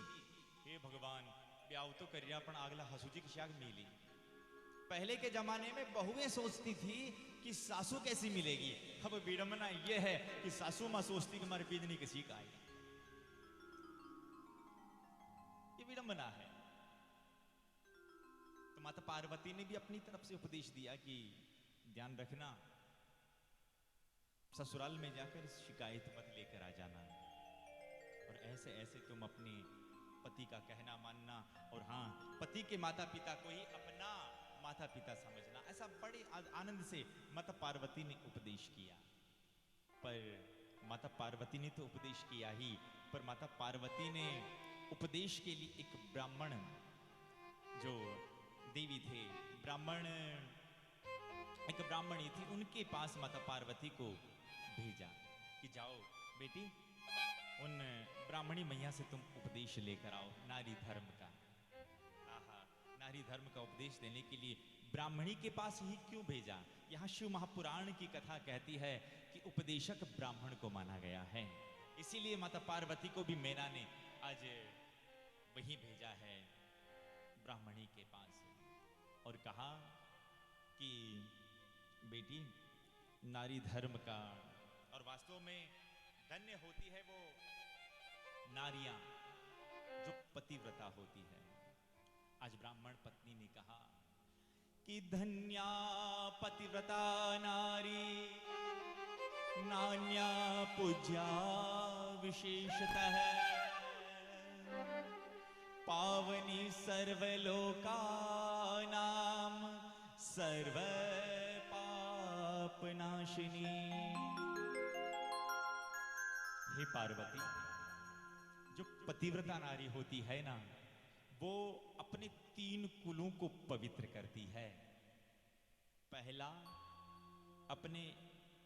हे भगवान ब्याह तो करिया पण आगला हसूजी की शाग मिली। पहले के जमाने में बहुएं सोचती थी कि सासू कैसी मिलेगी। अब विडंबना यह है कि सासू मां सोचती कि हमारे पीजनी किसी का आएगा। ये विडंबना है। तो माता पार्वती ने भी अपनी तरफ से उपदेश दिया कि ध्यान रखना, ससुराल में जाकर शिकायत मत लेकर आ जाना, और ऐसे ऐसे तुम अपने पति का कहना मानना, और हाँ, पति के माता पिता को ही अपना माता पिता समझना। ऐसा बड़े आनंद से माता पार्वती ने उपदेश किया। पर माता पार्वती ने तो उपदेश किया ही, पर माता पार्वती ने उपदेश के लिए एक ब्राह्मण, जो देवी थे, एक ब्राह्मणी थी, उनके पास माता पार्वती को भेजा कि जाओ बेटी, उन ब्राह्मणी मैया से तुम उपदेश लेकर आओ नारी धर्म का। आहा, नारी धर्म का उपदेश देने के लिए ब्राह्मणी के पास ही क्यों भेजा? यहाँ शिव महापुराण की कथा कहती है कि उपदेशक ब्राह्मण को माना गया है, इसीलिए माता पार्वती को भी मैना ने आज वहीं भेजा है ब्राह्मणी के पास, और कहा कि बेटी नारी धर्म का, और वास्तव में धन्य होती है वो नारियां जो पतिव्रता होती है। आज ब्राह्मण पत्नी ने कहा कि धन्या पतिव्रता नारी, नान्या पूज्या विशेषतः, पावनी सर्वलोकानां सर्व पापनाशिनी। हे पार्वती, जो पतिव्रता नारी होती है ना, वो अपने 3 कुलों को पवित्र करती है। पहला अपने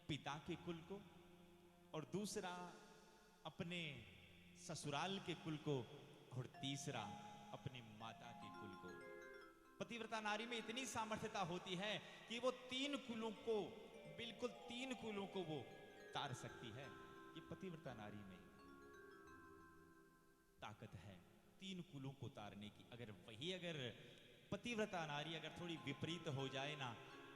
पिता के कुल को, और दूसरा अपने ससुराल के कुल को, और तीसरा अपनी माता के कुल को। पतिव्रता नारी में इतनी सामर्थ्यता होती है कि वो 3 कुलों को, बिल्कुल 3 कुलों को वो तार सकती है। ये पतिव्रता नारी में ताकत है, 3 कुलों को तारने की। अगर पतिव्रता नारी अगर थोड़ी विपरीत हो जाए ना,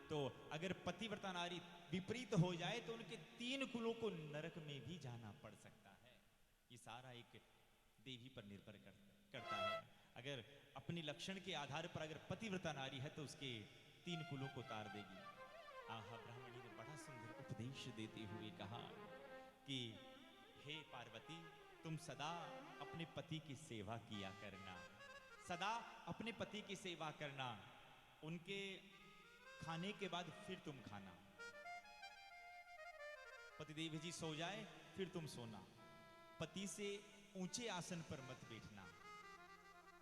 तो अगर पतिव्रता नारी विपरीत हो जाए तो उनके 3 कुलों को नरक में भी जाना पड़ सकता है। ये सारा एक देवी पर निर्भर करता है। अगर अपनी लक्षण के आधार पर अगर पतिव्रता नारी है तो उसके 3 कुलों को तार देगी। आहा, ब्राह्मणी ने बड़ा सुंदर उपदेश देते हुए कहा कि हे पार्वती, तुम सदा अपने पति की सेवा किया करना, सदा अपने पति की सेवा करना, उनके खाने के बाद फिर तुम खाना, पतिदेव जी सो जाए फिर तुम सोना, पति से ऊंचे आसन पर मत बैठना,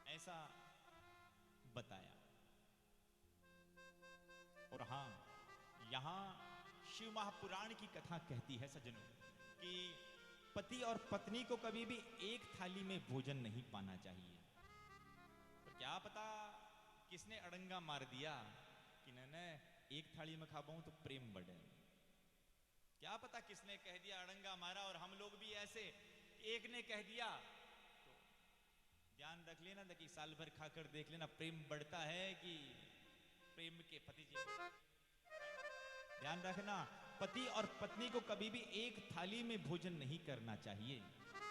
ऐसा बताया। और हां, यहां शिव महापुराण की कथा कहती है सज्जनों कि पति और पत्नी को कभी भी एक थाली में भोजन नहीं पाना चाहिए। तो क्या पता किसने अड़ंगा मार दिया कि न एक थाली में खा पाऊं तो प्रेम बढ़े। क्या पता किसने कह दिया, अड़ंगा मारा, और हम लोग भी ऐसे, एक ने कह दिया तो ध्यान रख लेना कि साल भर खाकर देख लेना प्रेम बढ़ता है कि प्रेम के पति जी। ध्यान रखना, पति और पत्नी को कभी भी एक थाली में भोजन नहीं करना चाहिए।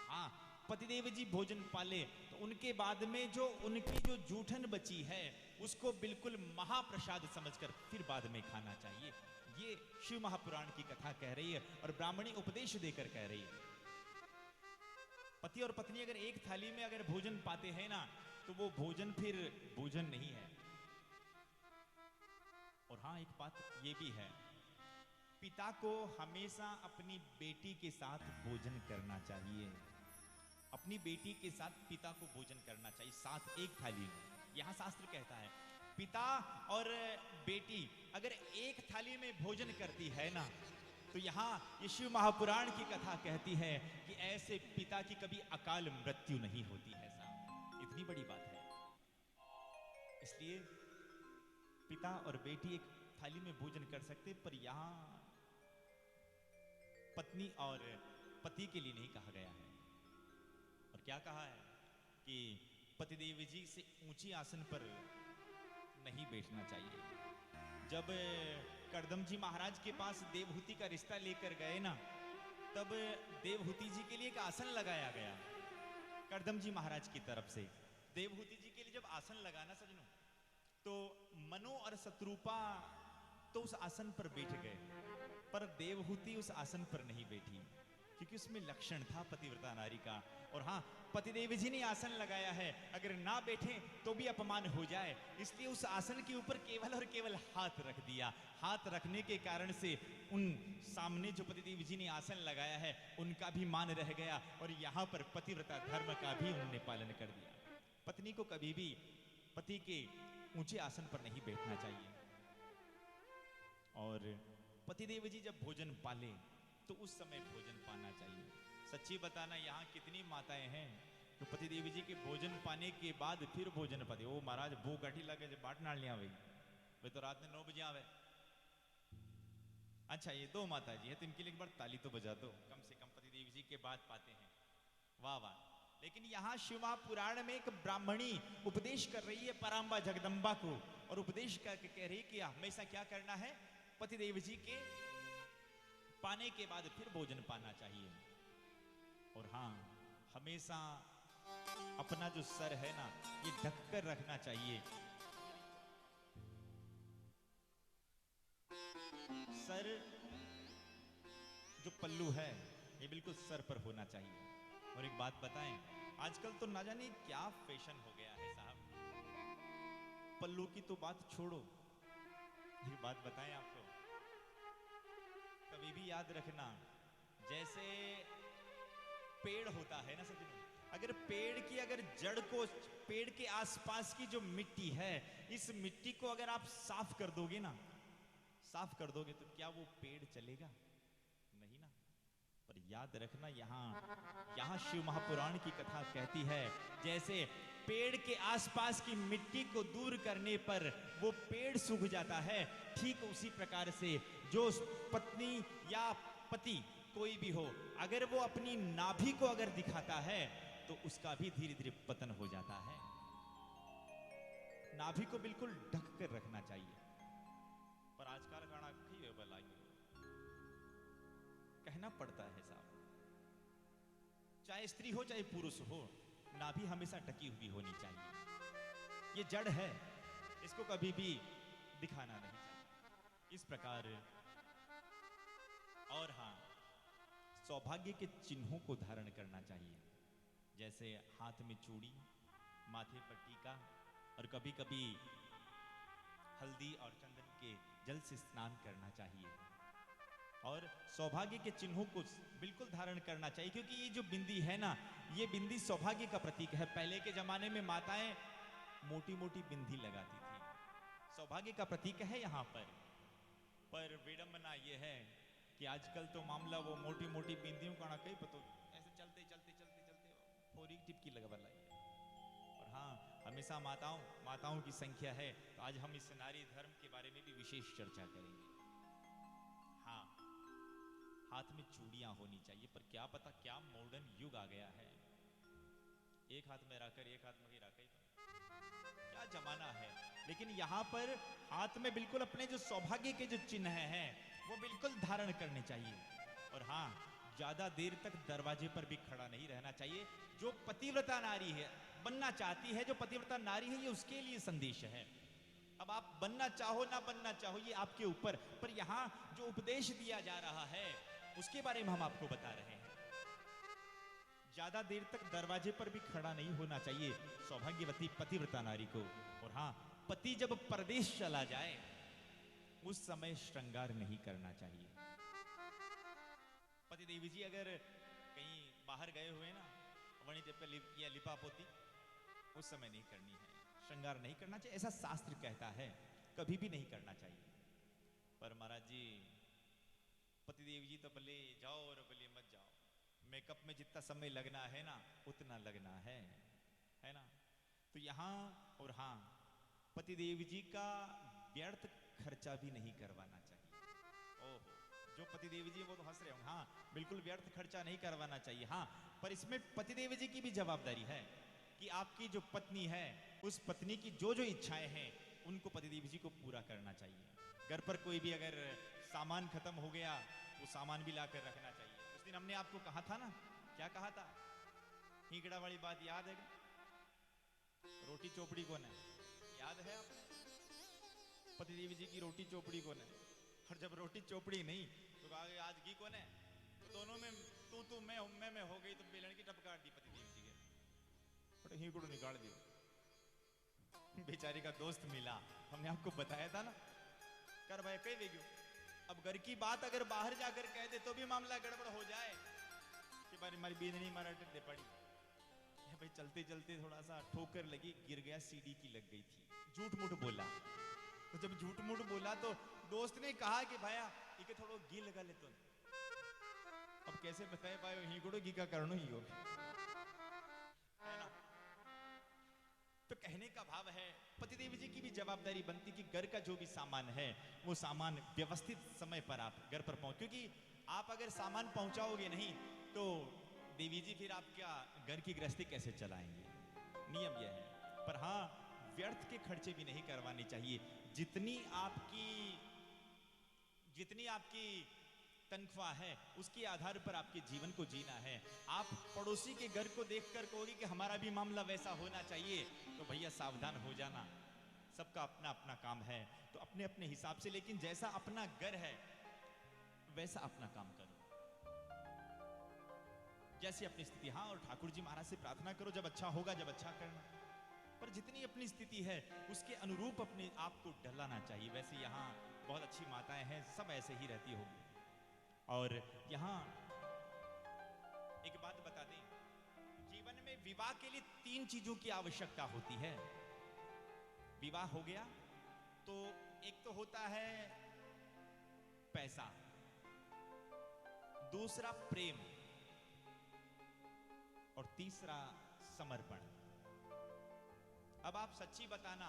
हाँ, पतिदेव जी भोजन पाले तो उनके बाद में जो उनकी जो जूठन बची है उसको बिल्कुल महाप्रसाद समझकर फिर बाद में खाना चाहिए। ये शिव महापुराण की कथा कह रही है और ब्राह्मणी उपदेश देकर कह रही है। पति और पत्नी अगर एक थाली में अगर भोजन पाते हैं ना तो वो भोजन फिर भोजन नहीं है। और हाँ, एक बात ये भी है, पिता को हमेशा अपनी बेटी के साथ भोजन करना चाहिए। अपनी बेटी के साथ पिता को भोजन करना चाहिए, साथ एक थाली में। यहां शास्त्र कहता है पिता और बेटी अगर एक थाली में भोजन करती है ना तो यहां ये शिव महापुराण की कथा कहती है कि ऐसे पिता की कभी अकाल मृत्यु नहीं होती है साहब। इतनी बड़ी बात है। इसलिए पिता और बेटी एक थाली में भोजन कर सकते, पर यहां पत्नी और पति के लिए नहीं कहा गया है। और क्या कहा है कि पतिदेव जी से ऊंची आसन पर नहीं बैठना चाहिए। जब करदम जी महाराज के पास देवहूति का रिश्ता लेकर गए ना, तब देवहूति जी के लिए एक आसन लगाया गया करदम जी महाराज की तरफ से। देवहूति जी के लिए जब आसन लगाना सजनों, तो मनु और शत्रुपा तो उस आसन पर बैठ गए, पर देवहूति उस आसन पर नहीं बैठी क्योंकि उसमें लक्षण था पतिव्रता नारी का। और हाँ, पतिदेव जी ने आसन लगाया है, अगर ना बैठे तो भी अपमान हो जाए, इसलिए उस आसन के ऊपर केवल और केवल हाथ रख दिया। हाथ रखने के कारण से उन सामने जो पतिदेव जी ने आसन लगाया है उनका भी मान रह गया और यहाँ पर पतिव्रता धर्म का भी उन्होंने पालन कर दिया। पत्नी को कभी भी पति के ऊंचे आसन पर नहीं बैठना चाहिए। और पतिदेव जी जब भोजन पाले तो उस समय भोजन पाना चाहिए। सच्ची बताना, यहाँ कितनी माताएं हैं तो पतिदेव जी के भोजन पाने के बाद फिर भोजन पाते। ओ महाराज भूख गाठी लगे जब बाट नाल लिया वे तो रात में 9 बजे आवे। अच्छा, ये 2 माता जी है तो इनके लिए एक बार ताली तो बजा दो, कम से कम पतिदेव जी के बाद पाते हैं। वाह वाह। लेकिन यहाँ शिव महापुराण में एक ब्राह्मणी उपदेश कर रही है पराम्बा जगदम्बा को, और उपदेश करके कह रही है कि हमेशा क्या करना है, पतिदेव जी के पाने के बाद फिर भोजन पाना चाहिए। और हाँ, हमेशा अपना जो सर है ना ये ढक कर रखना चाहिए। सर जो पल्लू है ये बिल्कुल सर पर होना चाहिए। और एक बात बताएं, आजकल तो ना जाने क्या फैशन हो गया है साहब, पल्लू की तो बात छोड़ो, एक बात बताएं आपको, कभी भी याद रखना, जैसे पेड़ होता है ना सज्जनों, अगर पेड़ की अगर जड़ को, पेड़ के आसपास की जो मिट्टी है, इस मिट्टी को अगर आप साफ कर दोगे ना, साफ कर दोगे तो क्या वो पेड़ चलेगा? नहीं ना। पर याद रखना, यहाँ शिव महापुराण की कथा कहती है जैसे पेड़ के आसपास की मिट्टी को दूर करने पर वो पेड़ सूख जाता है, ठीक उसी प्रकार से जो पत्नी या पति कोई भी हो, अगर वो अपनी नाभि को अगर दिखाता है तो उसका भी धीरे धीरे पतन हो जाता है। नाभि को बिल्कुल ढक कर रखना चाहिए। पर आजकल गाना कहना पड़ता है साहब, चाहे स्त्री हो चाहे पुरुष हो, नाभि हमेशा टकी हुई होनी चाहिए। ये जड़ है, इसको कभी भी दिखाना नहीं चाहिए। इस प्रकार और हाँ, सौभाग्य के चिन्हों को धारण करना चाहिए, जैसे हाथ में चूड़ी, माथे पर टीका और कभी कभी हल्दी और चंदन के जल से स्नान करना चाहिए। और सौभाग्य के चिन्हों को बिल्कुल धारण करना चाहिए, क्योंकि ये जो बिंदी है ना, ये बिंदी सौभाग्य का प्रतीक है। पहले के जमाने में माताएं मोटी मोटी बिंदी लगाती थी, सौभाग्य का प्रतीक है यहाँ पर विडंबना ये है कि आजकल तो मामला वो मोटी मोटी बिंदियों का ना कहीं पता, ऐसे चलते चलते चलते चलते फोरी टिपकी लगा लाई है। और हाँ, हमेशा माताओं की संख्या है, तो आज हम इस नारी धर्म के बारे में भी विशेष चर्चा करेंगे। हाँ, हाथ में चूड़ियां होनी चाहिए, पर क्या पता क्या मॉडर्न युग आ गया है, एक हाथ में रखकर एक हाथ में ही रखे, क्या जमाना है। लेकिन यहाँ पर हाथ में बिल्कुल अपने जो सौभाग्य के जो चिन्ह हैं वो बिल्कुल धारण करने चाहिए। और हाँ, ज्यादा देर तक दरवाजे पर भी खड़ा नहीं रहना चाहिए। जो पतिव्रता नारी है, बनना चाहती है, जो पतिव्रता नारी है, ये उसके लिए संदेश है। अब आप बनना चाहो ना बनना चाहो, ये आपके ऊपर, पर यहाँ जो उपदेश दिया जा रहा है उसके बारे में हम आपको बता रहे हैं। ज्यादा देर तक दरवाजे पर भी खड़ा नहीं होना चाहिए सौभाग्यवती पतिव्रता नारी को। और हाँ, पति जब परदेश चला जाए उस समय श्रृंगार नहीं करना चाहिए। पति देवी जी अगर कहीं बाहर गए हुए ना, वहीं पे या लिपा पोती, उस समय नहीं करनी है, श्रृंगार नहीं करना चाहिए, ऐसा शास्त्र कहता है, कभी भी नहीं करना चाहिए। पर महाराज जी, पति देवी जी तो भले जाओ और भले मत जाओ, मेकअप में जितना समय लगना है ना उतना लगना है ना। तो यहाँ और हाँ, पति देवी जी का व्यर्थ खर्चा भी नहीं करवाना चाहिए। ओह, जो पति देवी जी वो तो हंस रहे होंगे, हाँ बिल्कुल व्यर्थ खर्चा नहीं करवाना चाहिए। हाँ, पर इसमें पति देवी जी की भी जवाबदारी है कि आपकी जो पत्नी है, उस पत्नी की जो जो इच्छाएं हैं उनको पति देवी जी को पूरा करना चाहिए। घर पर कोई भी अगर सामान खत्म हो गया, वो सामान भी ला कर रखना चाहिए। उस दिन हमने आपको कहा था ना, क्या कहा था, हींगड़ा वाली बात याद है? रोटी चोपड़ी कौन है, याद है आपने? पति देवी जी की रोटी चोपड़ी कौन है? और जब रोटी चोपड़ी नहीं तो कहा आज घी कौन है? तो दोनों में तू मैं हो गई, तो बेलन की टपकार दी पति देवी जी के, बट हींगड़ू निकाल दिया। बेचारी का दोस्त मिला, हमने आपको बताया था ना, कर भाई कई वेग्यू। अब घर की बात अगर बाहर जाकर कह दे तो भी मामला गड़बड़ हो जाए कि बारी हमारी बींदनी मारा दे पड़ी है भाई। चलते चलते थोड़ा सा ठोकर लगी, गिर गया, सीढ़ी की लग गई थी, झूठ मूठ बोला। तो जब झूठ मूठ बोला तो दोस्त ने कहा कि भैया ये थोड़ा घी लगा ले तो। अब कैसे बताए भाई, हींगड़ो घी का कारण ही हो, है ना। तो कहने का भाव है, पति देवी जी की भी जवाबदारी बनती कि घर का जो भी सामान है वो सामान व्यवस्थित समय पर आप घर पर पहुंच, क्योंकि आप अगर सामान पहुंचाओगे नहीं तो देवी जी फिर आपका घर की गृहस्थी कैसे चलाएंगे, नियम यह है। पर हाँ, व्यर्थ के खर्चे भी नहीं करवाने चाहिए। जितनी आपकी तनख्वाह है उसके आधार पर आपके जीवन को जीना है। आप पड़ोसी के घर को देखकर कहोगे कि हमारा भी मामला वैसा होना चाहिए, तो भैया सावधान हो जाना। सबका अपना अपना काम है, तो अपने अपने हिसाब से, लेकिन जैसा अपना घर है वैसा अपना काम करो, जैसी अपनी स्थिति। हाँ, और ठाकुर जी महाराज से प्रार्थना करो, जब अच्छा होगा, जब अच्छा करना। पर जितनी अपनी स्थिति है उसके अनुरूप अपने आप को ढलाना चाहिए। वैसे यहाँ बहुत अच्छी माताएं हैं, सब ऐसे ही रहती होगी। और यहाँ एक बात बता दें, जीवन में विवाह के लिए 3 चीजों की आवश्यकता होती है। विवाह हो गया तो एक तो होता है पैसा, दूसरा प्रेम, और तीसरा समर्पण। अब आप सच्ची बताना,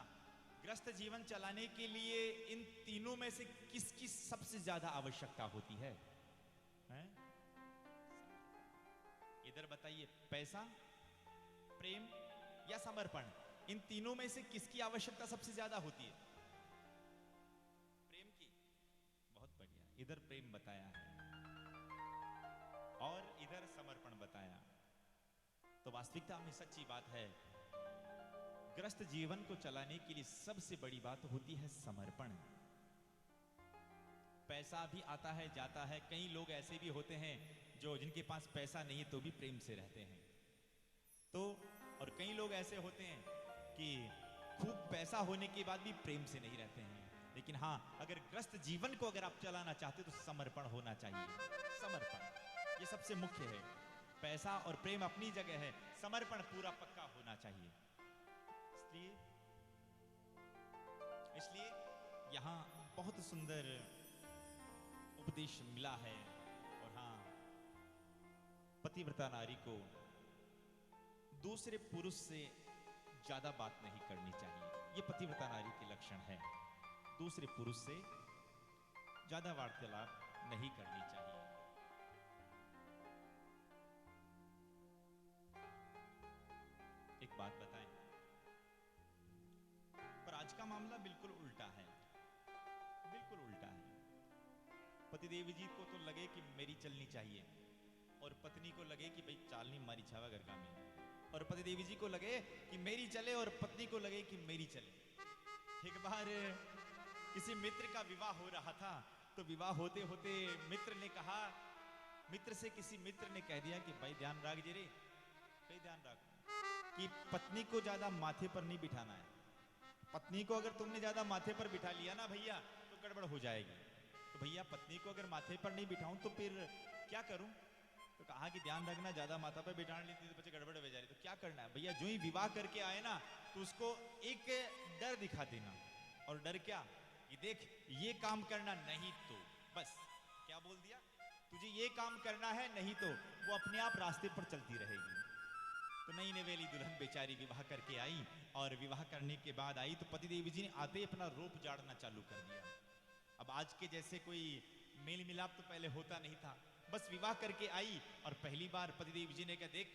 ग्रस्त जीवन चलाने के लिए इन तीनों में से किसकी सबसे ज्यादा आवश्यकता होती है? इधर बताइए, पैसा, प्रेम या समर्पण, इन तीनों में से किसकी आवश्यकता सबसे ज्यादा होती है? प्रेम की। बहुत बढ़िया, इधर प्रेम बताया है और इधर समर्पण बताया। तो वास्तविकता में सच्ची बात है, ग्रस्त जीवन को चलाने के लिए सबसे बड़ी बात होती है समर्पण। पैसा भी आता है जाता है, कई लोग ऐसे भी होते हैं जो जिनके पास पैसा नहीं है तो भी प्रेम से रहते हैं। तो और कई लोग ऐसे होते हैं कि खूब पैसा होने के बाद भी प्रेम से नहीं रहते हैं। लेकिन हाँ, अगर ग्रस्त जीवन को अगर आप चलाना चाहते हो तो समर्पण होना चाहिए। समर्पण ये सबसे मुख्य है। पैसा और प्रेम अपनी जगह है, समर्पण पूरा पक्का होना चाहिए। इसलिए यहाँ बहुत सुंदर उपदेश मिला है। और हाँ, पतिव्रता नारी को दूसरे पुरुष से ज्यादा बात नहीं करनी चाहिए। ये पतिव्रता नारी के लक्षण है। दूसरे पुरुष से ज्यादा वार्तालाप नहीं करनी चाहिए। एक बात बताएं, पर आज का मामला बिल्कुल उल्टा है। बिल्कुल उल्टा है। पतिदेव जी को तो लगे कि मेरी चलनी चाहिए, और पत्नी को लगे कि भाई चालनी मारी छावा घर का में, और पतिदेवी जी को लगे कि मेरी चले और पत्नी को लगे कि मेरी चले। एक बार किसी मित्र का विवाह हो रहा था, तो विवाह होते होते मित्र ने कहा, मित्र से किसी मित्र ने कह दिया कि भाई ध्यान रख जे रे, भाई ध्यान रख कि पत्नी को ज्यादा माथे पर नहीं बिठाना है। पत्नी को अगर तुमने ज्यादा माथे पर बिठा लिया ना भैया तो गड़बड़ हो जाएगी। तो भैया पत्नी को अगर माथे पर नहीं बिठाऊं तो फिर क्या करूं? तो कहा कि ध्यान रखना, ज्यादा माथा पर बिठा लेती तो बच्चे गड़बड़ हो जा रही। तो क्या करना है भैया, जो ही विवाह करके आए ना तो उसको एक डर दिखा देना। और डर क्या, ये देख ये काम करना, नहीं तो बस क्या बोल दिया, तुझे ये काम करना है, नहीं तो वो अपने आप रास्ते पर चलती रहेगी। तो नई नवेली दुल्हन बेचारी विवाह करके आई, और विवाह करने के बाद आई तो पतिदेव जी ने आते ही अपना रूप झाड़ना चालू कर दिया। अब आज के जैसे कोई मेल मिलाप तो पहले होता नहीं था। बस विवाह करके आई और पहली बार पतिदेव जी ने कहा, देख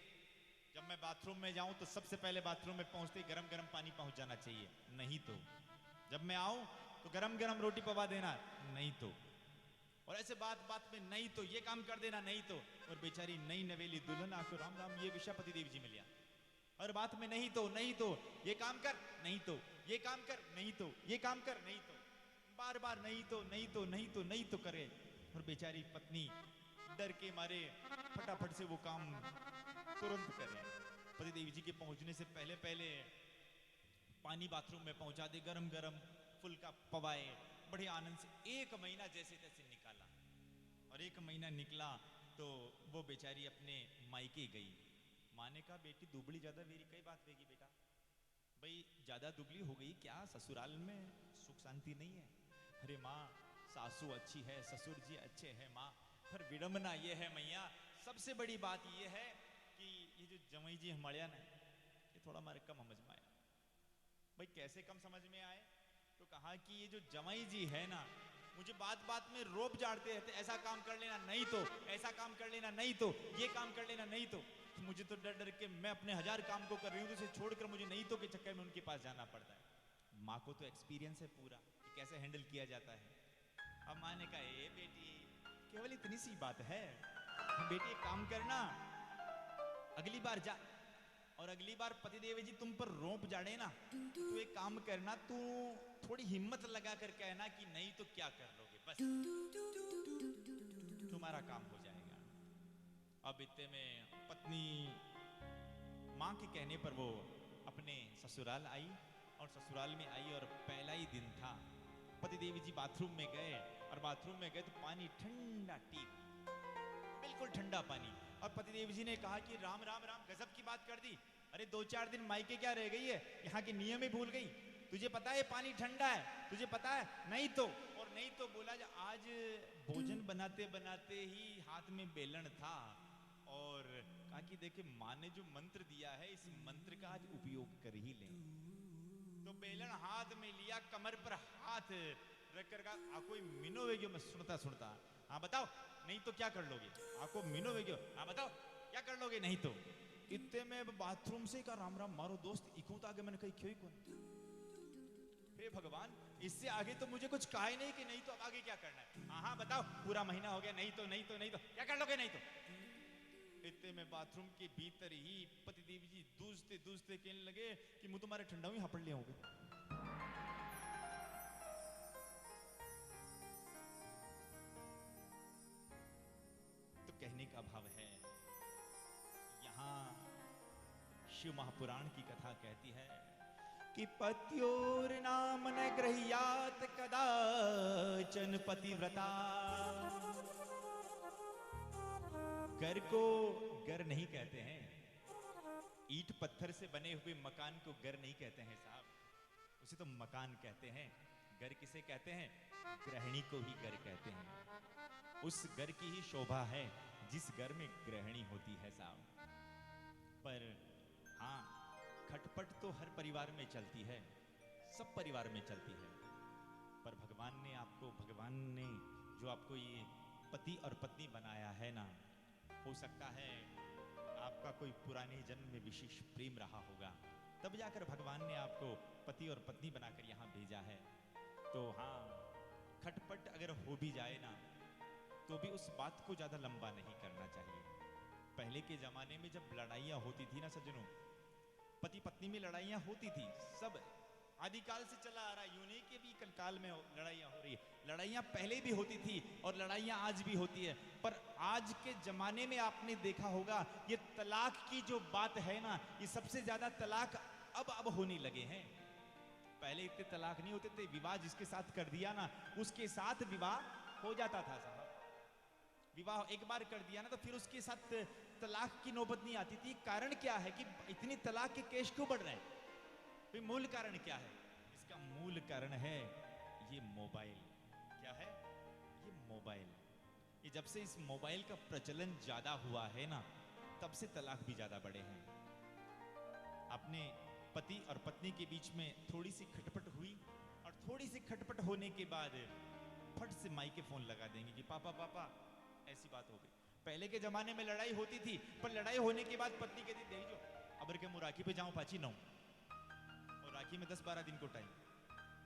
जब मैं बाथरूम में जाऊं तो सबसे पहले बाथरूम में पहुंचते गरम गरम पानी पहुंच जाना चाहिए, नहीं तो जब मैं आऊं तो गरम गरम रोटी पवा देना, नहीं तो, और ऐसे बात बात में नहीं तो ये काम कर देना, नहीं तो। और बेचारी नई नवेली दुल्हन आकर राम राम ये विषय पतिदेव जी मिल गया, और बात में नहीं तो, नहीं तो ये काम कर, नहीं तो ये काम कर, नहीं तो ये काम कर, नहीं तो, बार बार नहीं तो, नहीं तो, नहीं तो, नहीं तो करे। और बेचारी पत्नी डर के मारे फटाफट से वो काम तुरंत करे। पतिदेव जी के पहुंचने से पहले पहले पानी बाथरूम में पहुंचा दे, गरम गरम फुल्का पवाए, बड़े आनंद से 1 महीना जैसे तैसे निकाला। और 1 महीना निकला तो वो बेचारी अपने मायके गई। माँ ने कहा, बेटी दुबली ज्यादा मेरी कई बात वेगी बेटा, भाई ज्यादा दुबली हो गई क्या, ससुराल में सुख शांति नहीं है। अरे माँ सासू अच्छी है, ससुर जी अच्छे हैं माँ, पर विडम्बना ये है मैया, सबसे बड़ी बात ये है कि ये जो जमाई जी हमारे ना, ये थोड़ा हमारे कम समझ में आया। भाई कैसे कम समझ में आए? तो कहा कि ये जो जमाई जी है ना, मुझे बात बात में रोप झाड़ते रहते, ऐसा काम कर लेना, नहीं तो ऐसा काम कर लेना, नहीं तो ये काम कर लेना, नहीं तो मुझे तो डर डर के मैं अपने 1000 काम को कर रही हूँ, तो उसे छोड़कर मुझे नहीं तो के चक्कर में उनके पास जाना पड़ता है। माँ को तो एक्सपीरियंस है पूरा कि कैसे हैंडल किया जाता है। अब माँ ने कहा, ए बेटी केवल इतनी सी बात है, बेटी एक काम करना, अगली बार जा, और अगली बार पतिदेव जी तुम पर रोंप झाड़े ना, तो एक काम करना, तू थोड़ी हिम्मत लगा कर कहना कि नहीं तो क्या कर लोगे, बस तुम्हारा काम हो जाएगा। अब इतने में पत्नी माँ के कहने पर वो अपने ससुराल आई, और ससुराल में आई और पहला ही दिन था। पतिदेव जी बाथरूम में गए, और बाथरूम में गए तो पानी ठंडा टीप, बिल्कुल ठंडा पानी। और पतिदेव जी ने कहा कि राम राम राम, गजब की बात कर दी, अरे 2-4 दिन मायके क्या रह गई है, यहाँ के नियम ही भूल गई, तुझे पता है पानी ठंडा है, तुझे पता है, नहीं तो। और नहीं तो बोला, आज भोजन बनाते बनाते ही हाथ में बेलन था, और कहा कि देखे माँ ने जो मंत्र दिया है, इस मंत्र का आज उपयोग कर ही लें। तो बेलन हाथ में लिया, कमर पर हाथ रखकर कहा, आको मिनोवेगो, मैं सुनता सुनता, हाँ बताओ, नहीं तो क्या कर लोगे, आको मिनोवेगो, हाँ बताओ क्या कर लोगे, नहीं तो। इतने में बाथरूम से कहा, राम राम मारो दोस्त, इकू तो आगे मैंने कही क्यों कौन, हे भगवान, इससे आगे तो मुझे कुछ कहा ही नहीं कि नहीं तो, अब आगे क्या करना है, हाँ हाँ बताओ, पूरा महीना हो गया, नहीं तो नहीं तो नहीं तो क्या कर लोगे, नहीं तो। इतने में बाथरूम के भीतर ही पतिदेव जी दूसते दूसते कहने लगे कि मुंह तुम्हारे ठंडा ही हापड़ लिया होगा। तो कहने का भाव है, यहां शिव महापुराण की कथा कहती है कि पत्योर नाम न ग्रह्यात कदाचन पतिव्रता। घर को घर नहीं कहते हैं, ईंट पत्थर से बने हुए मकान को घर नहीं कहते हैं साहब, उसे तो मकान कहते हैं। घर किसे कहते हैं? गृहिणी को ही घर कहते हैं। उस घर की ही शोभा है जिस घर में गृहिणी होती है साहब। पर हाँ, खटपट तो हर परिवार में चलती है, सब परिवार में चलती है। पर भगवान ने जो आपको ये पति और पत्नी बनाया है ना, हो सकता है आपका कोई पुराने जन्म में विशेष प्रेम रहा होगा, तब जाकर भगवान ने आपको पति और पत्नी बनाकर यहाँ भेजा है। तो हाँ, खटपट अगर हो भी जाए ना, तो भी उस बात को ज्यादा लंबा नहीं करना चाहिए। पहले के जमाने में जब लड़ाइयाँ होती थी ना सज्जनों, पति पत्नी में लड़ाइयाँ होती थी, सब आदिकाल से चला आ रहा है, यूं नहीं कि भी कलकाल में लड़ाइयाँ हो रही है। लड़ाइयाँ पहले भी होती थी और लड़ाइयाँ आज भी होती है। पर आज के जमाने में आपने देखा होगा, ये तलाक की जो बात है ना, ये सबसे ज्यादा तलाक अब होने लगे हैं। पहले इतने तलाक नहीं होते थे, विवाह जिसके साथ कर दिया ना, उसके साथ विवाह हो जाता था साहब। विवाह एक बार कर दिया ना, तो फिर उसके साथ तलाक की नौबत नहीं आती थी। कारण क्या है कि इतनी तलाक के केस क्यों बढ़ रहे हैं? भाई मूल कारण क्या है? इसका मूल कारण है ये मोबाइल। क्या है? ये मोबाइल। ये जब से इस मोबाइल का प्रचलन ज्यादा हुआ है ना, तब से तलाक भी ज्यादा बढ़े हैं। अपने पति और पत्नी के बीच में थोड़ी सी खटपट हुई, और थोड़ी सी खटपट होने के बाद फट से माई के फोन लगा देंगे कि पापा पापा, ऐसी बात हो गई। पहले के जमाने में लड़ाई होती थी, पर लड़ाई होने के बाद पत्नी कहती दे जो अबर के मुराकी पे जाऊं पाची नौ, और राखी में 10-12 दिन को टाइम।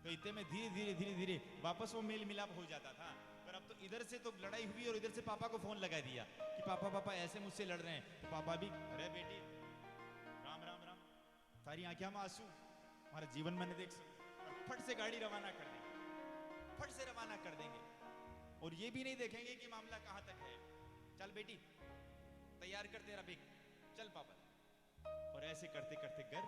तो इतने में धीरे धीरे वापस वो मेल मिलाप हो जाता था। पर अब तो इधर से तो लड़ाई हुई और इधर से पापा को फोन लगा दिया कि पापा पापा ऐसे मुझसे लड़ रहे हैं। तो पापा भी, अरे बेटी राम राम राम, तारी आंखें में आंसू, हमारे जीवन में नहीं देख सकते। और फट से गाड़ी रवाना कर देंगे, फट से रवाना कर देंगे, और ये भी नहीं देखेंगे कि मामला कहां तक है। चल बेटी तैयार कर तेरा बैग, चल पापा। और ऐसे करते करते घर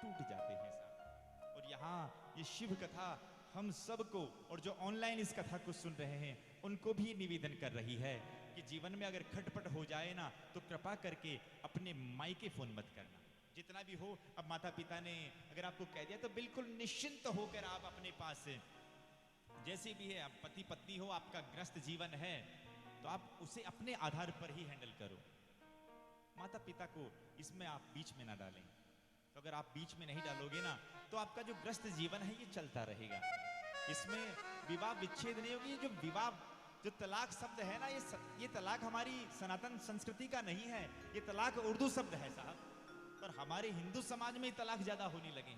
टूट जाते हैं साहब। और यहाँ ये शिव कथा हम सबको, और जो ऑनलाइन इस कथा को सुन रहे हैं, उनको भी निवेदन कर रही है कि जीवन में अगर खटपट हो जाए ना, तो कृपा करके अपने मायके फोन मत करना। जितना भी हो, अब माता पिता ने अगर आपको कह दिया तो बिल्कुल निश्चिंत होकर आप अपने पास, जैसे भी है, आप पति पत्नी हो, आपका ग्रस्त जीवन है, तो आप उसे अपने आधार पर ही हैंडल करो। माता पिता को इसमें आप बीच में ना डालें। तो अगर आप बीच में नहीं डालोगे ना, तो आपका जो ग्रस्त जीवन है ये चलता रहेगा। इसमें विवाह विच्छेद नहीं होगी। जो विवाह, जो तलाक शब्द है ना, ये तलाक हमारी सनातन संस्कृति का नहीं है, ये तलाक उर्दू शब्द है साहब। पर हमारे हिंदू समाज में तलाक ज्यादा होने लगे।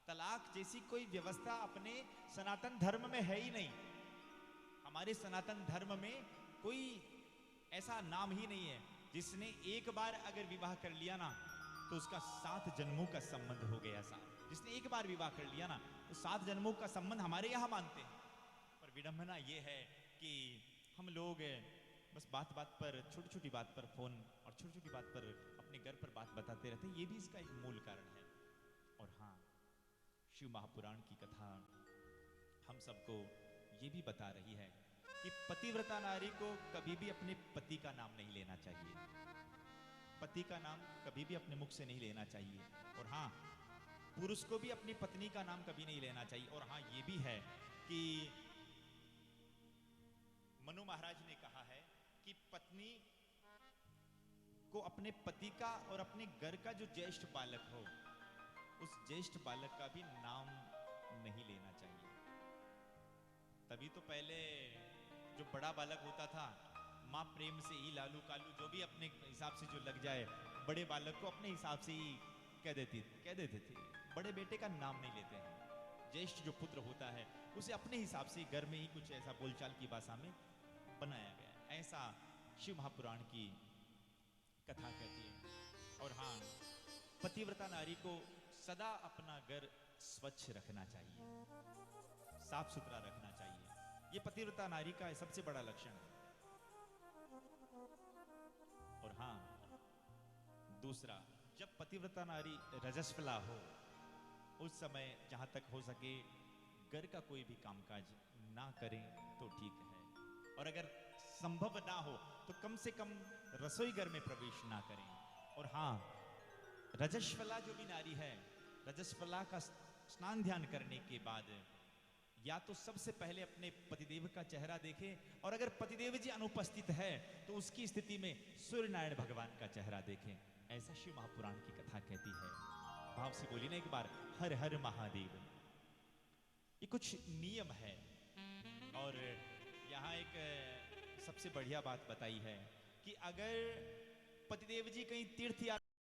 तलाक जैसी कोई व्यवस्था अपने सनातन धर्म में है ही नहीं। हमारे सनातन धर्म में कोई ऐसा नाम ही नहीं है जिसने एक बार अगर विवाह कर लिया ना, तो उसका 7 जन्मों का संबंध हो गया साहब। जिसने एक बार विवाह कर लिया ना, तो 7 जन्मों का संबंध हमारे यहाँ मानते हैं। पर विडंबना ये है कि हम लोग बस बात बात पर, छोटी छोटी बात पर फोन, और छोटी छोटी बात पर अपने घर पर बात बताते रहते हैं। ये भी इसका एक मूल कारण है। और हाँ, शिव महापुराण की कथा हम सबको ये भी बता रही है कि पतिव्रता नारी को कभी भी अपने पति का नाम नहीं लेना चाहिए। पति का नाम कभी भी अपने मुख से नहीं लेना चाहिए। और हाँ, पुरुष को भी अपनी पत्नी का नाम कभी नहीं लेना चाहिए। और हाँ, ये भी है कि मनु महाराज ने कहा है कि पत्नी को अपने पति का और अपने घर का जो ज्येष्ठ बालक हो, उस ज्येष्ठ बालक का भी नाम नहीं लेना चाहिए। तभी तो पहले जो बड़ा बालक होता था, माँ प्रेम से ही लालू कालू जो भी अपने हिसाब से जो लग जाए, बड़े बालक को अपने हिसाब से ही कह देते थे। बड़े बेटे का नाम नहीं लेते हैं। ज्येष्ठ जो पुत्र होता है, उसे अपने हिसाब से घर में ही कुछ ऐसा बोलचाल की भाषा में बनाया गया है। ऐसा शिव महापुराण की कथा कहती है। और हाँ, पतिव्रता नारी को सदा अपना घर स्वच्छ रखना चाहिए, साफ सुथरा रखना चाहिए। ये पतिव्रता नारी का सबसे बड़ा लक्षण है। और हाँ, दूसरा, जब पतिव्रता नारी रजस्वला हो उस समय जहां तक हो सके घर का कोई भी कामकाज ना करें तो ठीक है, और अगर संभव ना हो तो कम से कम रसोई घर में प्रवेश ना करें। और हाँ, रजस्वला जो भी नारी है, रजस्वला का स्नान ध्यान करने के बाद या तो सबसे पहले अपने पतिदेव का चेहरा देखें, और अगर पतिदेव जी अनुपस्थित है तो उसकी स्थिति में सूर्य नारायण भगवान का चेहरा देखें। ऐसा शिव महापुराण की कथा कहती है। भाव से बोली ना एक बार, हर हर महादेव। ये कुछ नियम है। और यहाँ एक सबसे बढ़िया बात बताई है कि अगर पतिदेव जी कहीं तीर्थ यात्रा